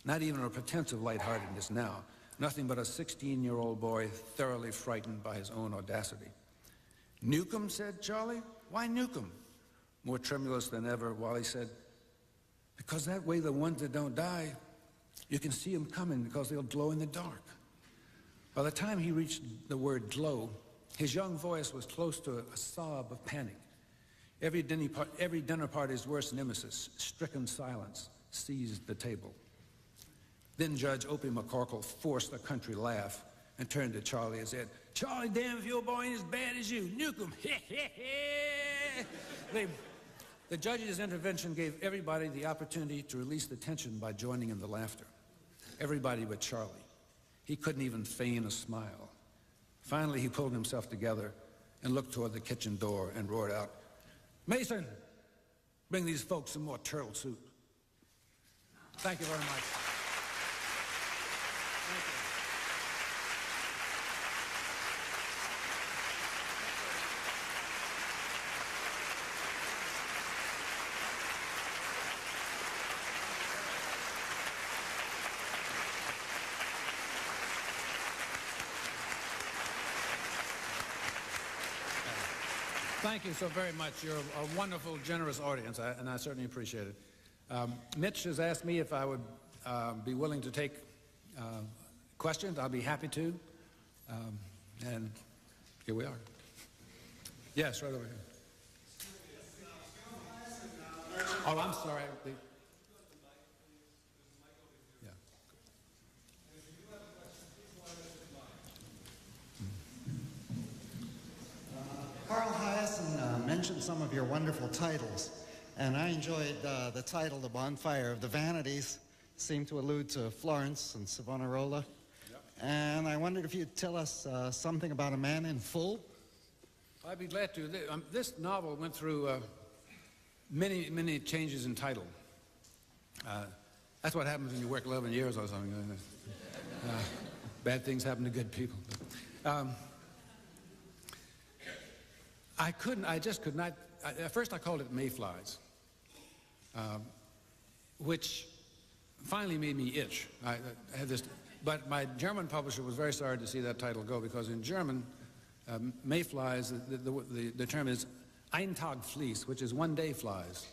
Not even a pretense of lightheartedness now. Nothing but a 16-year-old boy thoroughly frightened by his own audacity. Nuke 'em, said Charlie. Why nuke 'em? More tremulous than ever, Wally said, because that way the ones that don't die, you can see them coming because they'll glow in the dark. By the time he reached the word glow, his young voice was close to a sob of panic. Every dinner party's worst nemesis, stricken silence, seized the table. Then Judge Opie McCorkle forced a country laugh and turned to Charlie and said, "Charlie, damn if your boy ain't as bad as you. Nuke him." The judge's intervention gave everybody the opportunity to release the tension by joining in the laughter. Everybody but Charlie. He couldn't even feign a smile. Finally, he pulled himself together and looked toward the kitchen door and roared out, "Mason, bring these folks some more turtle soup." Thank you very much. Thank you. Thank you so very much. You're a wonderful, generous audience, and I certainly appreciate it. Mitch has asked me if I would be willing to take questions. I'll be happy to. And here we are. Yes, right over here. Oh, I'm sorry. Yeah. Carl Hyacin mentioned some of your wonderful titles, and I enjoyed the title, The Bonfire of the Vanities, seemed to allude to Florence and Savonarola. Yep. And I wondered if you'd tell us something about A Man in Full. I'd be glad to. This novel went through many, many changes in title. That's what happens when you work 11 years or something. Bad things happen to good people. I just could not. At first I called it Mayflies, which finally made me itch. I had this, but my German publisher was very sorry to see that title go, because in German, Mayflies, the term is Eintagflies, which is one-day flies.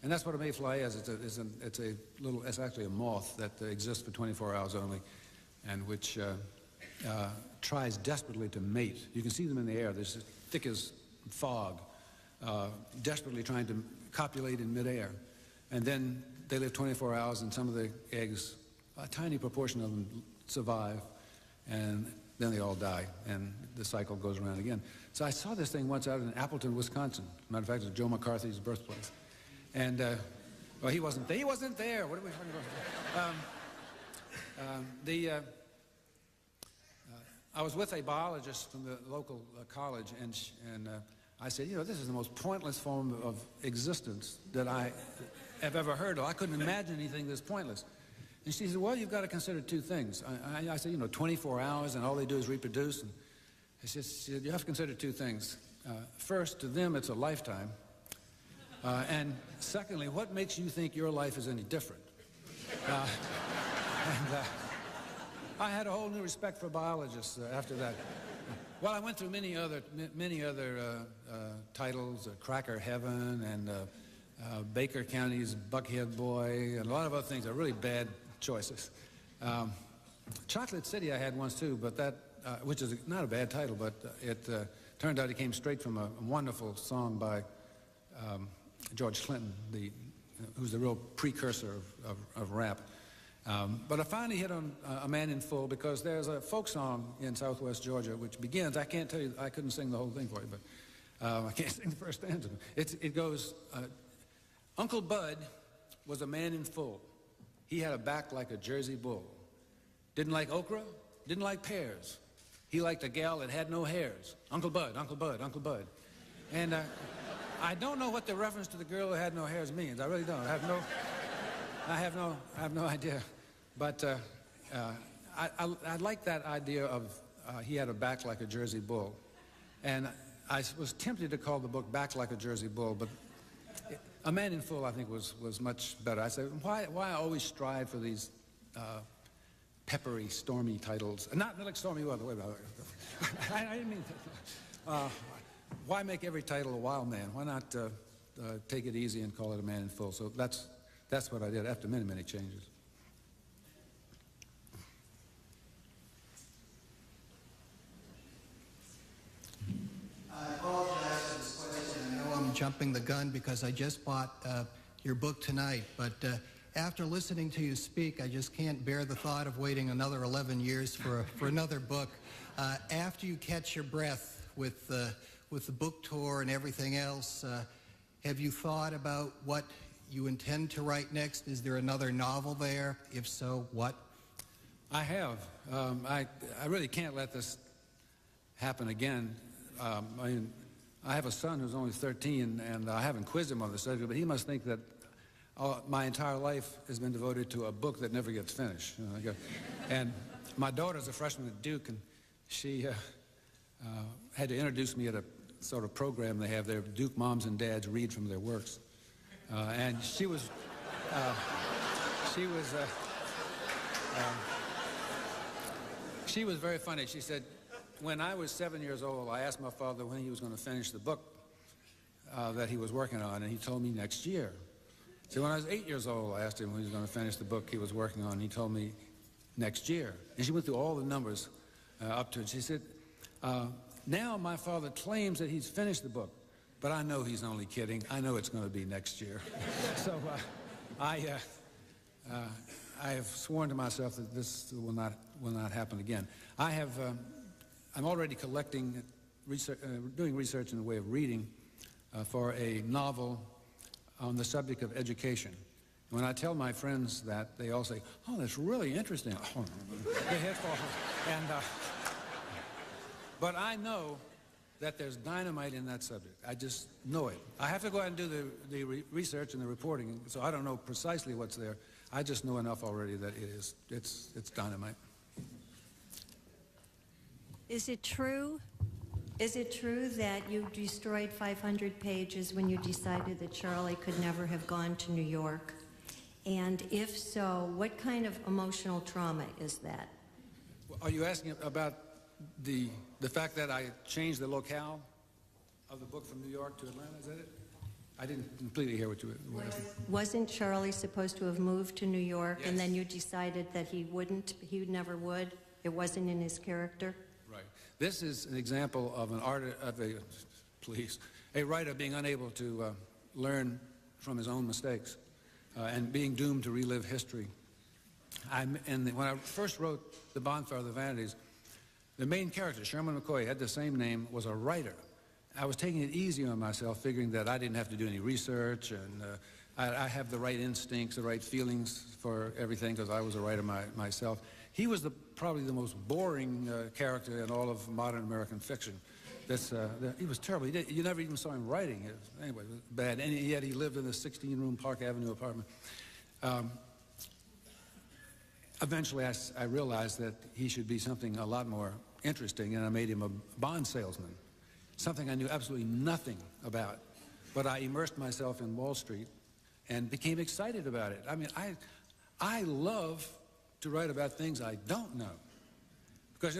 And that's what a mayfly is. It's actually a moth that exists for 24 hours only, and which tries desperately to mate. You can see them in the air. They're as thick as fog, desperately trying to copulate in midair. And then they live 24 hours, and some of the eggs, a tiny proportion of them survive, and then they all die, and the cycle goes around again. So I saw this thing once out in Appleton, Wisconsin. Matter of fact, it's Joe McCarthy's birthplace. And, well, he wasn't there. He wasn't there. What are we talking about? I was with a biologist from the local college, and I said, you know, this is the most pointless form of existence that I have ever heard of. I couldn't imagine anything this pointless. And she said, well, you've got to consider two things. I said, you know, 24 hours, and all they do is reproduce. And she said, you have to consider two things. First, to them, it's a lifetime. And secondly, what makes you think your life is any different? I had a whole new respect for biologists after that. Well, I went through many other titles, Cracker Heaven and Baker County's Buckhead Boy, and a lot of other things. Are really bad choices. Chocolate City I had once too, but that, which is not a bad title, but it turned out it came straight from a wonderful song by George Clinton, who's the real precursor of rap. But I finally hit on A Man in Full, because there's a folk song in Southwest Georgia which begins, I can't tell you, I couldn't sing the whole thing for you, but I can't sing the first stanza. It goes, Uncle Bud was a man in full. He had a back like a Jersey bull. Didn't like okra, didn't like pears. He liked a gal that had no hairs. Uncle Bud, Uncle Bud, Uncle Bud. And I don't know what the reference to the girl who had no hairs means. I really don't. I have no idea. But I like that idea of he had a back like a Jersey bull. And I was tempted to call the book Back Like a Jersey Bull, but A Man in Full, I think, was much better. I said, why always strive for these peppery, stormy titles? Not like Stormy Weather. Wait a minute. I didn't mean that. Why make every title a wild man? Why not take it easy and call it A Man in Full? So that's what I did after many, many changes. I apologize for this question. I know I'm jumping the gun because I just bought your book tonight, but after listening to you speak, I just can't bear the thought of waiting another 11 years for another book. After you catch your breath with the book tour and everything else, have you thought about what you intend to write next? Is there another novel there? If so, what? I have. I really can't let this happen again. I mean, I have a son who's only 13, and I haven't quizzed him on the subject, but he must think that my entire life has been devoted to a book that never gets finished. You know? And my daughter's a freshman at Duke, and she had to introduce me at a sort of program they have there. Duke moms and dads read from their works, and she was very funny. She said, when I was 7 years old, I asked my father when he was going to finish the book that he was working on, and he told me next year. So when I was 8 years old, I asked him when he was going to finish the book he was working on, and he told me next year. And she went through all the numbers up to it. She said, now my father claims that he's finished the book, but I know he's only kidding. I know it's going to be next year. So I have sworn to myself that this will not happen again. I'm already collecting research, doing research in the way of reading for a novel on the subject of education. And when I tell my friends that, they all say, "Oh, that's really interesting." Oh, they head fall. And but I know that there's dynamite in that subject. I just know it. I have to go out and do the research and the reporting, so I don't know precisely what's there. I just know enough already that it's dynamite. Is it true that you destroyed 500 pages when you decided that Charlie could never have gone to New York? And if so, what kind of emotional trauma is that? Are you asking about the fact that I changed the locale of the book from New York to Atlanta? Is that it? I didn't completely hear what you were asking. Wasn't Charlie supposed to have moved to New York, Yes. and then you decided that he never would? It wasn't in his character? Right. This is an example of a writer being unable to learn from his own mistakes and being doomed to relive history. When I first wrote The Bonfire of the Vanities, the main character, Sherman McCoy, had the same name, was a writer. I was taking it easy on myself, figuring that I didn't have to do any research, and I have the right instincts, the right feelings for everything, because I was a writer myself. He was probably the most boring character in all of modern American fiction. He was terrible. You never even saw him writing. Anyway, it was bad. And yet he lived in a 16-room Park Avenue apartment. Eventually, I realized that he should be something a lot more interesting, and I made him a bond salesman, something I knew absolutely nothing about. But I immersed myself in Wall Street and became excited about it. I mean, I love to write about things I don't know, because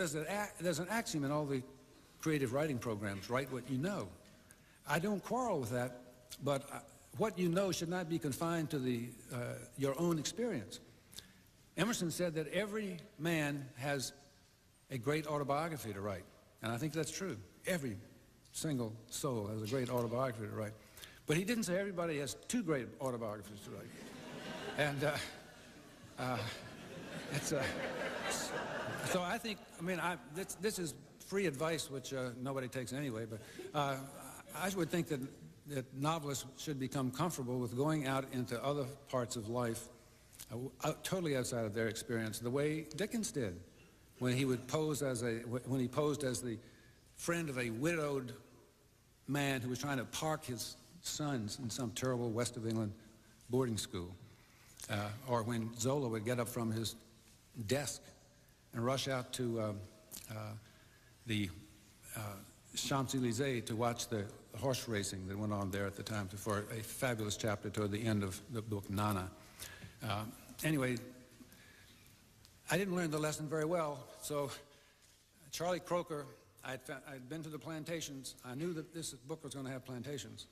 there's an axiom in all the creative writing programs: write what you know. I don't quarrel with that, but what you know should not be confined to your own experience. Emerson said that every man has a great autobiography to write, and I think that's true. Every single soul has a great autobiography to write. But he didn't say everybody has two great autobiographies to write. And so I think, this is free advice, which nobody takes anyway, but I would think that novelists should become comfortable with going out into other parts of life, totally outside of their experience, the way Dickens did when he posed as the friend of a widowed man who was trying to park his sons in some terrible West of England boarding school, or when Zola would get up from his desk and rush out to the Champs-Élysées to watch the horse racing that went on there at the time, for a fabulous chapter toward the end of the book Nana. Anyway, I didn't learn the lesson very well, so Charlie Croker, I'd been to the plantations. I knew that this book was going to have plantations,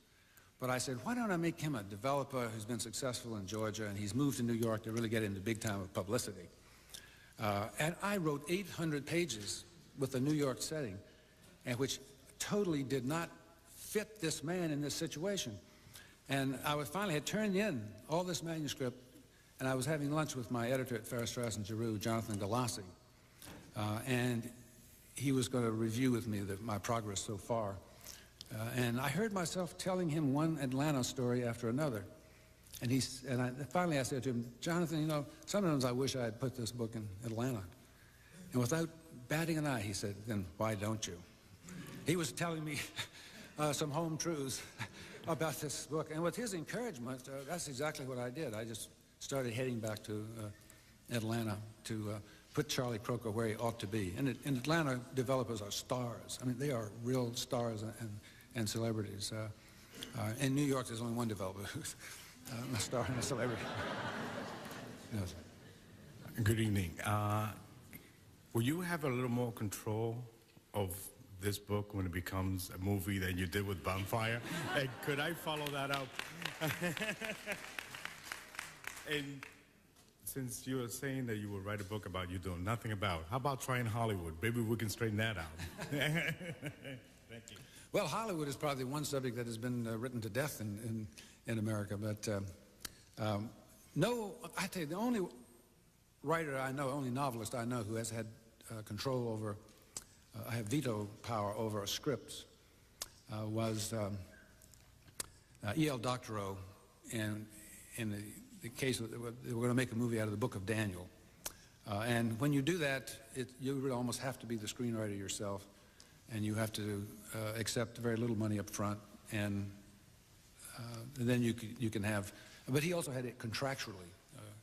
but I said, why don't I make him a developer who's been successful in Georgia, and he's moved to New York to really get into big time of publicity. And I wrote 800 pages with a New York setting, and which totally did not fit this man in this situation. And I finally had turned in all this manuscript, and I was having lunch with my editor at Farrar, Straus and Giroux, Jonathan Galassi, and he was going to review with me my progress so far. And I heard myself telling him one Atlanta story after another. And finally I said to him, Jonathan, you know, sometimes I wish I had put this book in Atlanta. And without batting an eye, he said, then why don't you? He was telling me some home truths about this book. And with his encouragement, that's exactly what I did. I just started heading back to Atlanta to put Charlie Croker where he ought to be. And in Atlanta, developers are stars. I mean, they are real stars and celebrities. In New York, there's only one developer who's a star and a celebrity. Yes. Good evening. Will you have a little more control of this book when it becomes a movie than you did with Bonfire? And could I follow that up? And since you were saying that you would write a book about you doing nothing about, how about trying Hollywood? Maybe we can straighten that out. Thank you. Well, Hollywood is probably one subject that has been written to death in America. But no, I tell you, the only writer I know, only novelist I know who has had control over, I have veto power over scripts, was E.L. Doctorow, in the case of, they were going to make a movie out of the Book of Daniel. And when you do that, you really almost have to be the screenwriter yourself, and you have to accept very little money up front, and then you can have, but he also had it contractually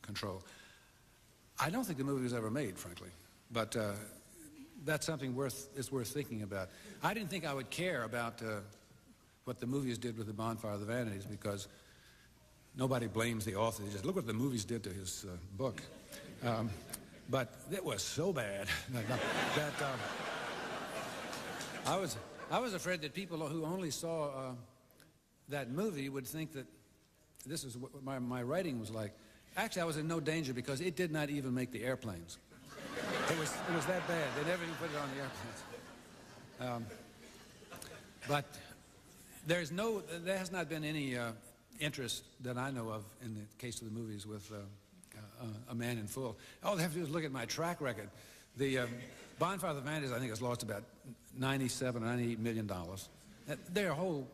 control. I don't think the movie was ever made, frankly, but that's something it's worth thinking about. I didn't think I would care about what the movies did with the Bonfire of the Vanities, because nobody blames the author. They just look what the movies did to his book. But it was so bad that I was afraid that people who only saw that movie would think that this is what my writing was like. Actually, I was in no danger because it did not even make the airplanes. It was that bad. They never even put it on the airplanes. But there has not been any interest that I know of in the case of the movies with A Man in Full. All they have to do is look at my track record. The Bonfire of the Vanities, I think, has lost about $97 or $98 million. There are whole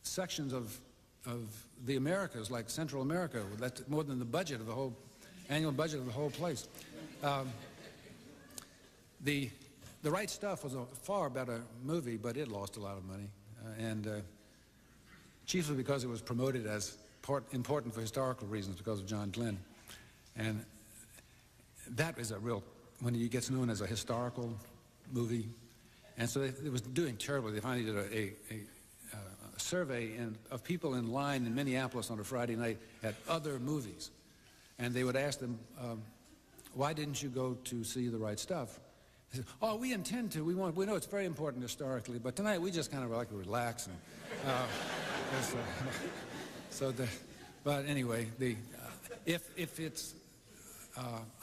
sections of the Americas, like Central America, that's more than the budget of the whole annual budget of the whole place. The Right Stuff was a far better movie, but it lost a lot of money, and chiefly because it was promoted as important for historical reasons because of John Glenn, and that is a real, when it gets known as a historical movie, and so it was doing terribly. They finally did a survey of people in line in Minneapolis on a Friday night at other movies, and they would ask them, why didn't you go to see The Right Stuff? They said, oh, we intend to. We know it's very important historically, but tonight we just kind of like to relax. And, but anyway, if it's,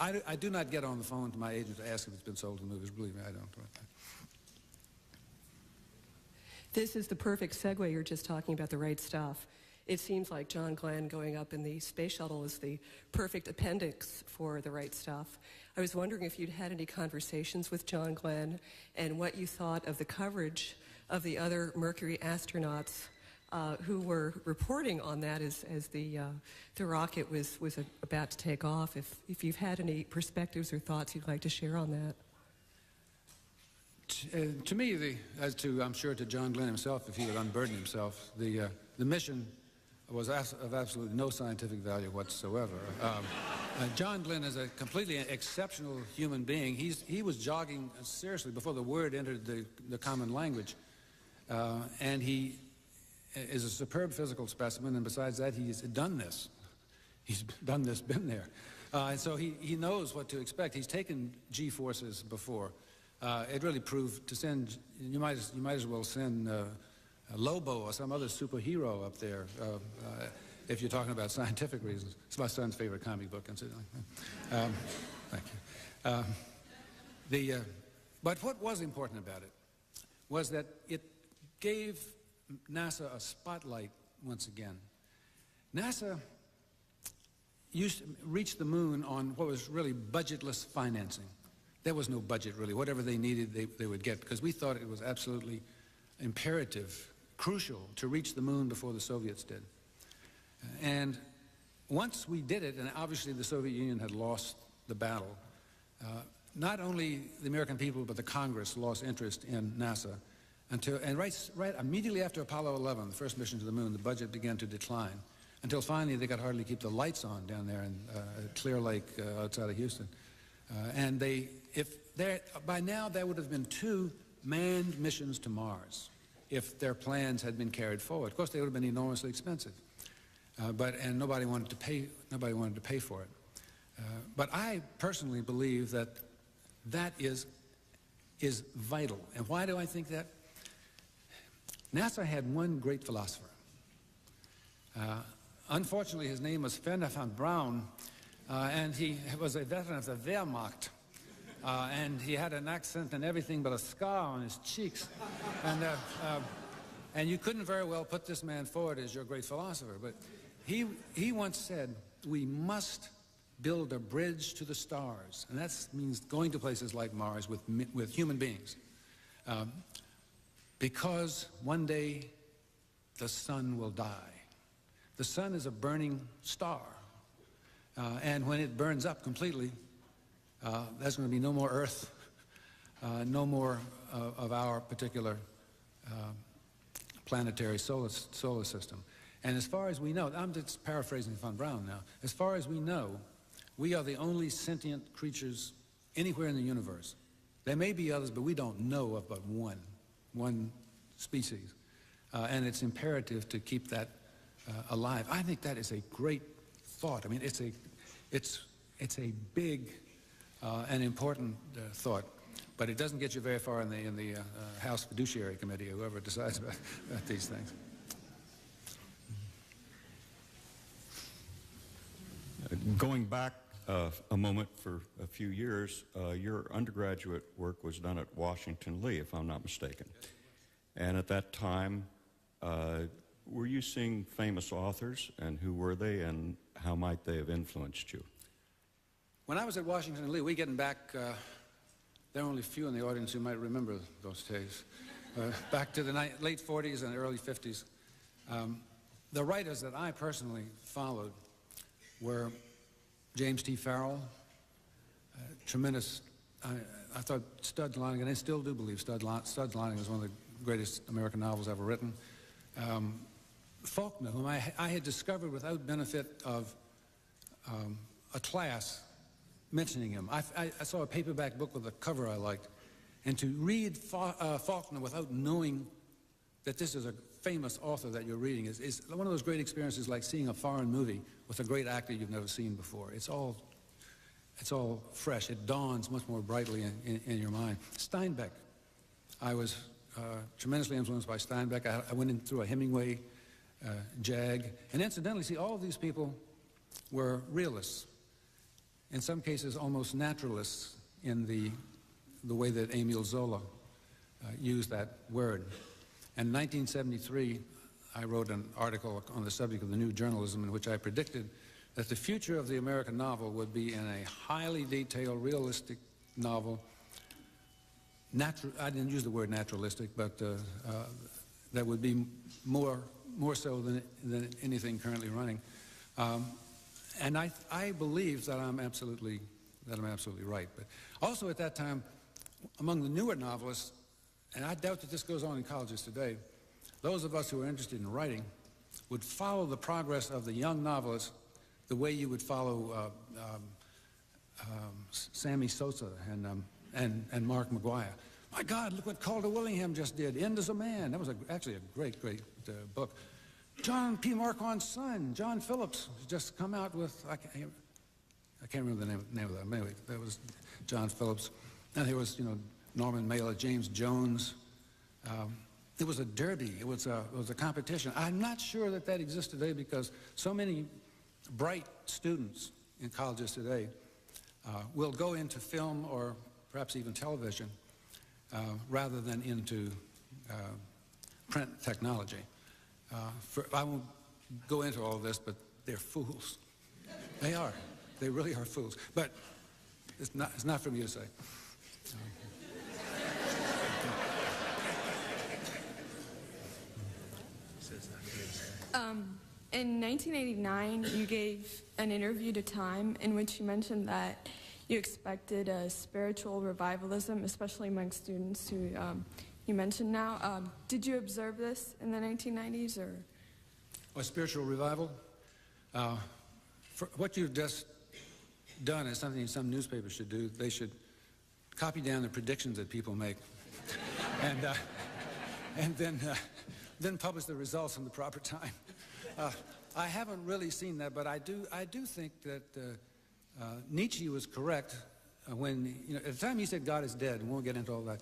I do not get on the phone to my agent to ask if it's been sold to the movies. Believe me, I don't. This is the perfect segue. You're just talking about The Right Stuff. It seems like John Glenn going up in the space shuttle is the perfect appendix for The Right Stuff. I was wondering if you'd had any conversations with John Glenn and what you thought of the coverage of the other Mercury astronauts who were reporting on that as the rocket was about to take off. If you've had any perspectives or thoughts you'd like to share on that. To me, I'm sure to John Glenn himself, if he would unburden himself, the mission was of absolutely no scientific value whatsoever. John Glenn is a completely exceptional human being. He was jogging seriously before the word entered the common language, and he is a superb physical specimen, and besides that, he's done this. He's done this, been there. And so he knows what to expect. He's taken G-forces before. It really proved to send, you might as well send Lobo or some other superhero up there if you're talking about scientific reasons. It's my son's favorite comic book, incidentally. Thank you. But what was important about it was that it gave NASA a spotlight once again. NASA used to reach the moon on what was really budgetless financing. There was no budget, really. Whatever they needed, they would get, because we thought it was absolutely imperative, crucial, to reach the moon before the Soviets did. And once we did it, and obviously the Soviet Union had lost the battle, not only the American people, but the Congress lost interest in NASA. And right immediately after Apollo 11, the first mission to the moon, the budget began to decline, until finally they could hardly keep the lights on down there in Clear Lake outside of Houston. By now there would have been 2 manned missions to Mars if their plans had been carried forward. Of course, they would have been enormously expensive, and nobody wanted to pay for it. But I personally believe that is vital. And why do I think that? NASA had one great philosopher. Unfortunately, his name was Werner von Braun, and he was a veteran of the Wehrmacht. And he had an accent and everything but a scar on his cheeks. And you couldn't very well put this man forward as your great philosopher. But he once said, we must build a bridge to the stars. And that means going to places like Mars with human beings. Because one day the sun will die. The sun is a burning star. And when it burns up completely, there's going to be no more Earth, no more of our particular planetary solar system. And as far as we know, I'm just paraphrasing von Braun now, as far as we know, we are the only sentient creatures anywhere in the universe. There may be others, but we don't know of but one species. And it's imperative to keep that alive. I think that is a great thought. I mean, it's a big and important thought, but it doesn't get you very far in the House Fiduciary Committee, or whoever decides about these things. Going back a moment for a few years, your undergraduate work was done at Washington Lee, if I'm not mistaken. And at that time, were you seeing famous authors, and who were they, and how might they have influenced you? When I was at Washington Lee, we're getting back, there are only a few in the audience who might remember those days, back to the late 40s and early 50s. The writers that I personally followed were James T. Farrell, tremendous, I thought Studs Lonigan, and I still do believe Studs Lonigan is one of the greatest American novels ever written. Faulkner, whom I had discovered without benefit of a class mentioning him. I saw a paperback book with a cover I liked, and to read Faulkner without knowing that this is a famous author that you're reading is one of those great experiences, like seeing a foreign movie with a great actor you've never seen before. It's all fresh. It dawns much more brightly in your mind. Steinbeck. I was tremendously influenced by Steinbeck. I went in through a Hemingway jag. And incidentally, see, all of these people were realists. In some cases, almost naturalists in the way that Émile Zola used that word. And in 1973, I wrote an article on the subject of the new journalism in which I predicted that the future of the American novel would be in a highly detailed, realistic novel. I didn't use the word naturalistic, but that would be more so than anything currently running. And I believe that I'm absolutely right. But also at that time, among the newer novelists, and I doubt that this goes on in colleges today, those of us who are interested in writing would follow the progress of the young novelists the way you would follow Sammy Sosa and Mark McGuire. My God, look what Calder Willingham just did. End as a Man. That was actually a great book. John P. Marquand's son, John Phillips, has just come out with, I can't remember the name of that. Anyway, that was John Phillips. And there was, Norman Mailer, James Jones. It was a derby. It was a competition. I'm not sure that exists today because so many bright students in colleges today will go into film or perhaps even television rather than into print technology. I won't go into all this, but they're fools. They are. They really are fools. But it's not for me to say. In 1989, you gave an interview to Time in which you mentioned that you expected a spiritual revivalism, especially among students who you mentioned now. Did you observe this in the 1990s, or? A spiritual revival? What you've just done is something some newspapers should do. They should copy down the predictions that people make, and then publish the results in the proper time. I haven't really seen that, but I do think that Nietzsche was correct when, at the time he said God is dead, and we won't get into all that.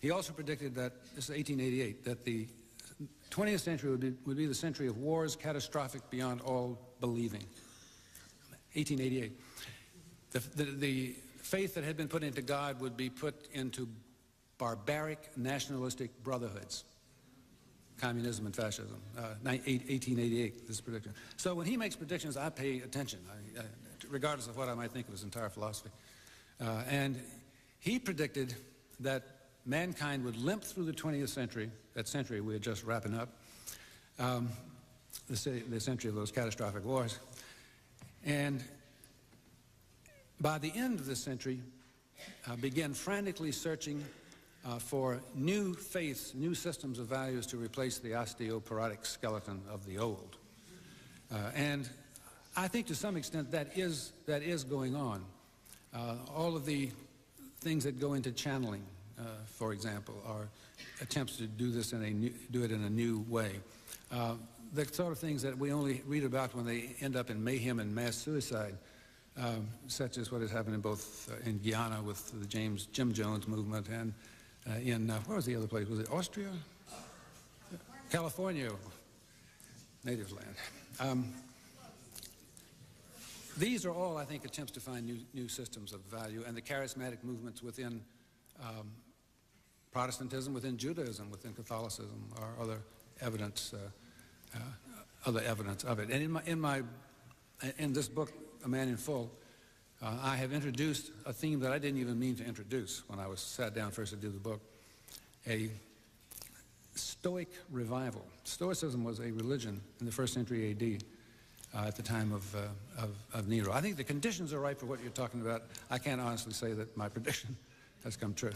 He also predicted that, this is 1888, that the 20th century would be the century of wars catastrophic beyond all believing. 1888. The faith that had been put into God would be put into barbaric nationalistic brotherhoods. Communism and fascism, 1888, this prediction. So when he makes predictions, I pay attention, regardless of what I might think of his entire philosophy. And he predicted that mankind would limp through the 20th century, that century we were just wrapping up, the century of those catastrophic wars. And by the end of this century, began frantically searching for new faiths, new systems of values to replace the osteoporotic skeleton of the old. And I think to some extent that is going on. All of the things that go into channeling, for example, are attempts to do this do it in a new way. The sort of things that we only read about when they end up in mayhem and mass suicide, such as what has happened in Guyana with the Jim Jones movement, and where was the other place? Was it Austria? California, native land. These are all, I think, attempts to find new systems of value, and the charismatic movements within Protestantism, within Judaism, within Catholicism, are other evidence of it. And in this book, A Man in Full, I have introduced a theme that I didn't even mean to introduce when I sat down first to do the book, a Stoic revival. Stoicism was a religion in the 1st century A.D. At the time of Nero. I think the conditions are right for what you're talking about. I can't honestly say that my prediction has come true.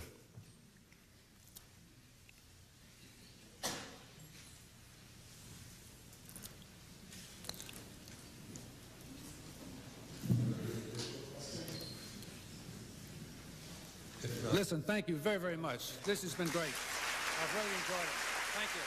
Listen, thank you very, very much. This has been great. I've really enjoyed it. Thank you.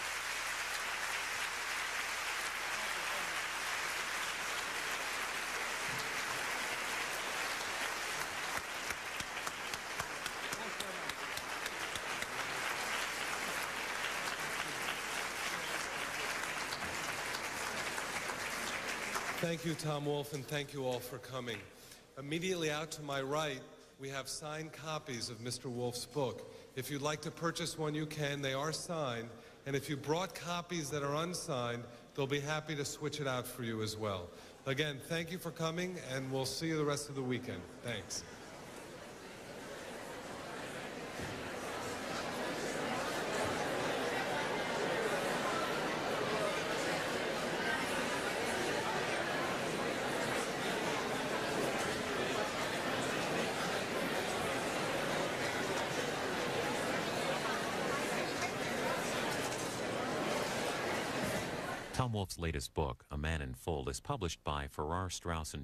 Thank you, Tom Wolfe, and thank you all for coming. Immediately out to my right, we have signed copies of Mr. Wolfe's book. If you'd like to purchase one, you can. They are signed. And if you brought copies that are unsigned, they'll be happy to switch it out for you as well. Again, thank you for coming, and we'll see you the rest of the weekend. Thanks. Tom Wolfe's latest book, A Man in Full, is published by Farrar, Straus &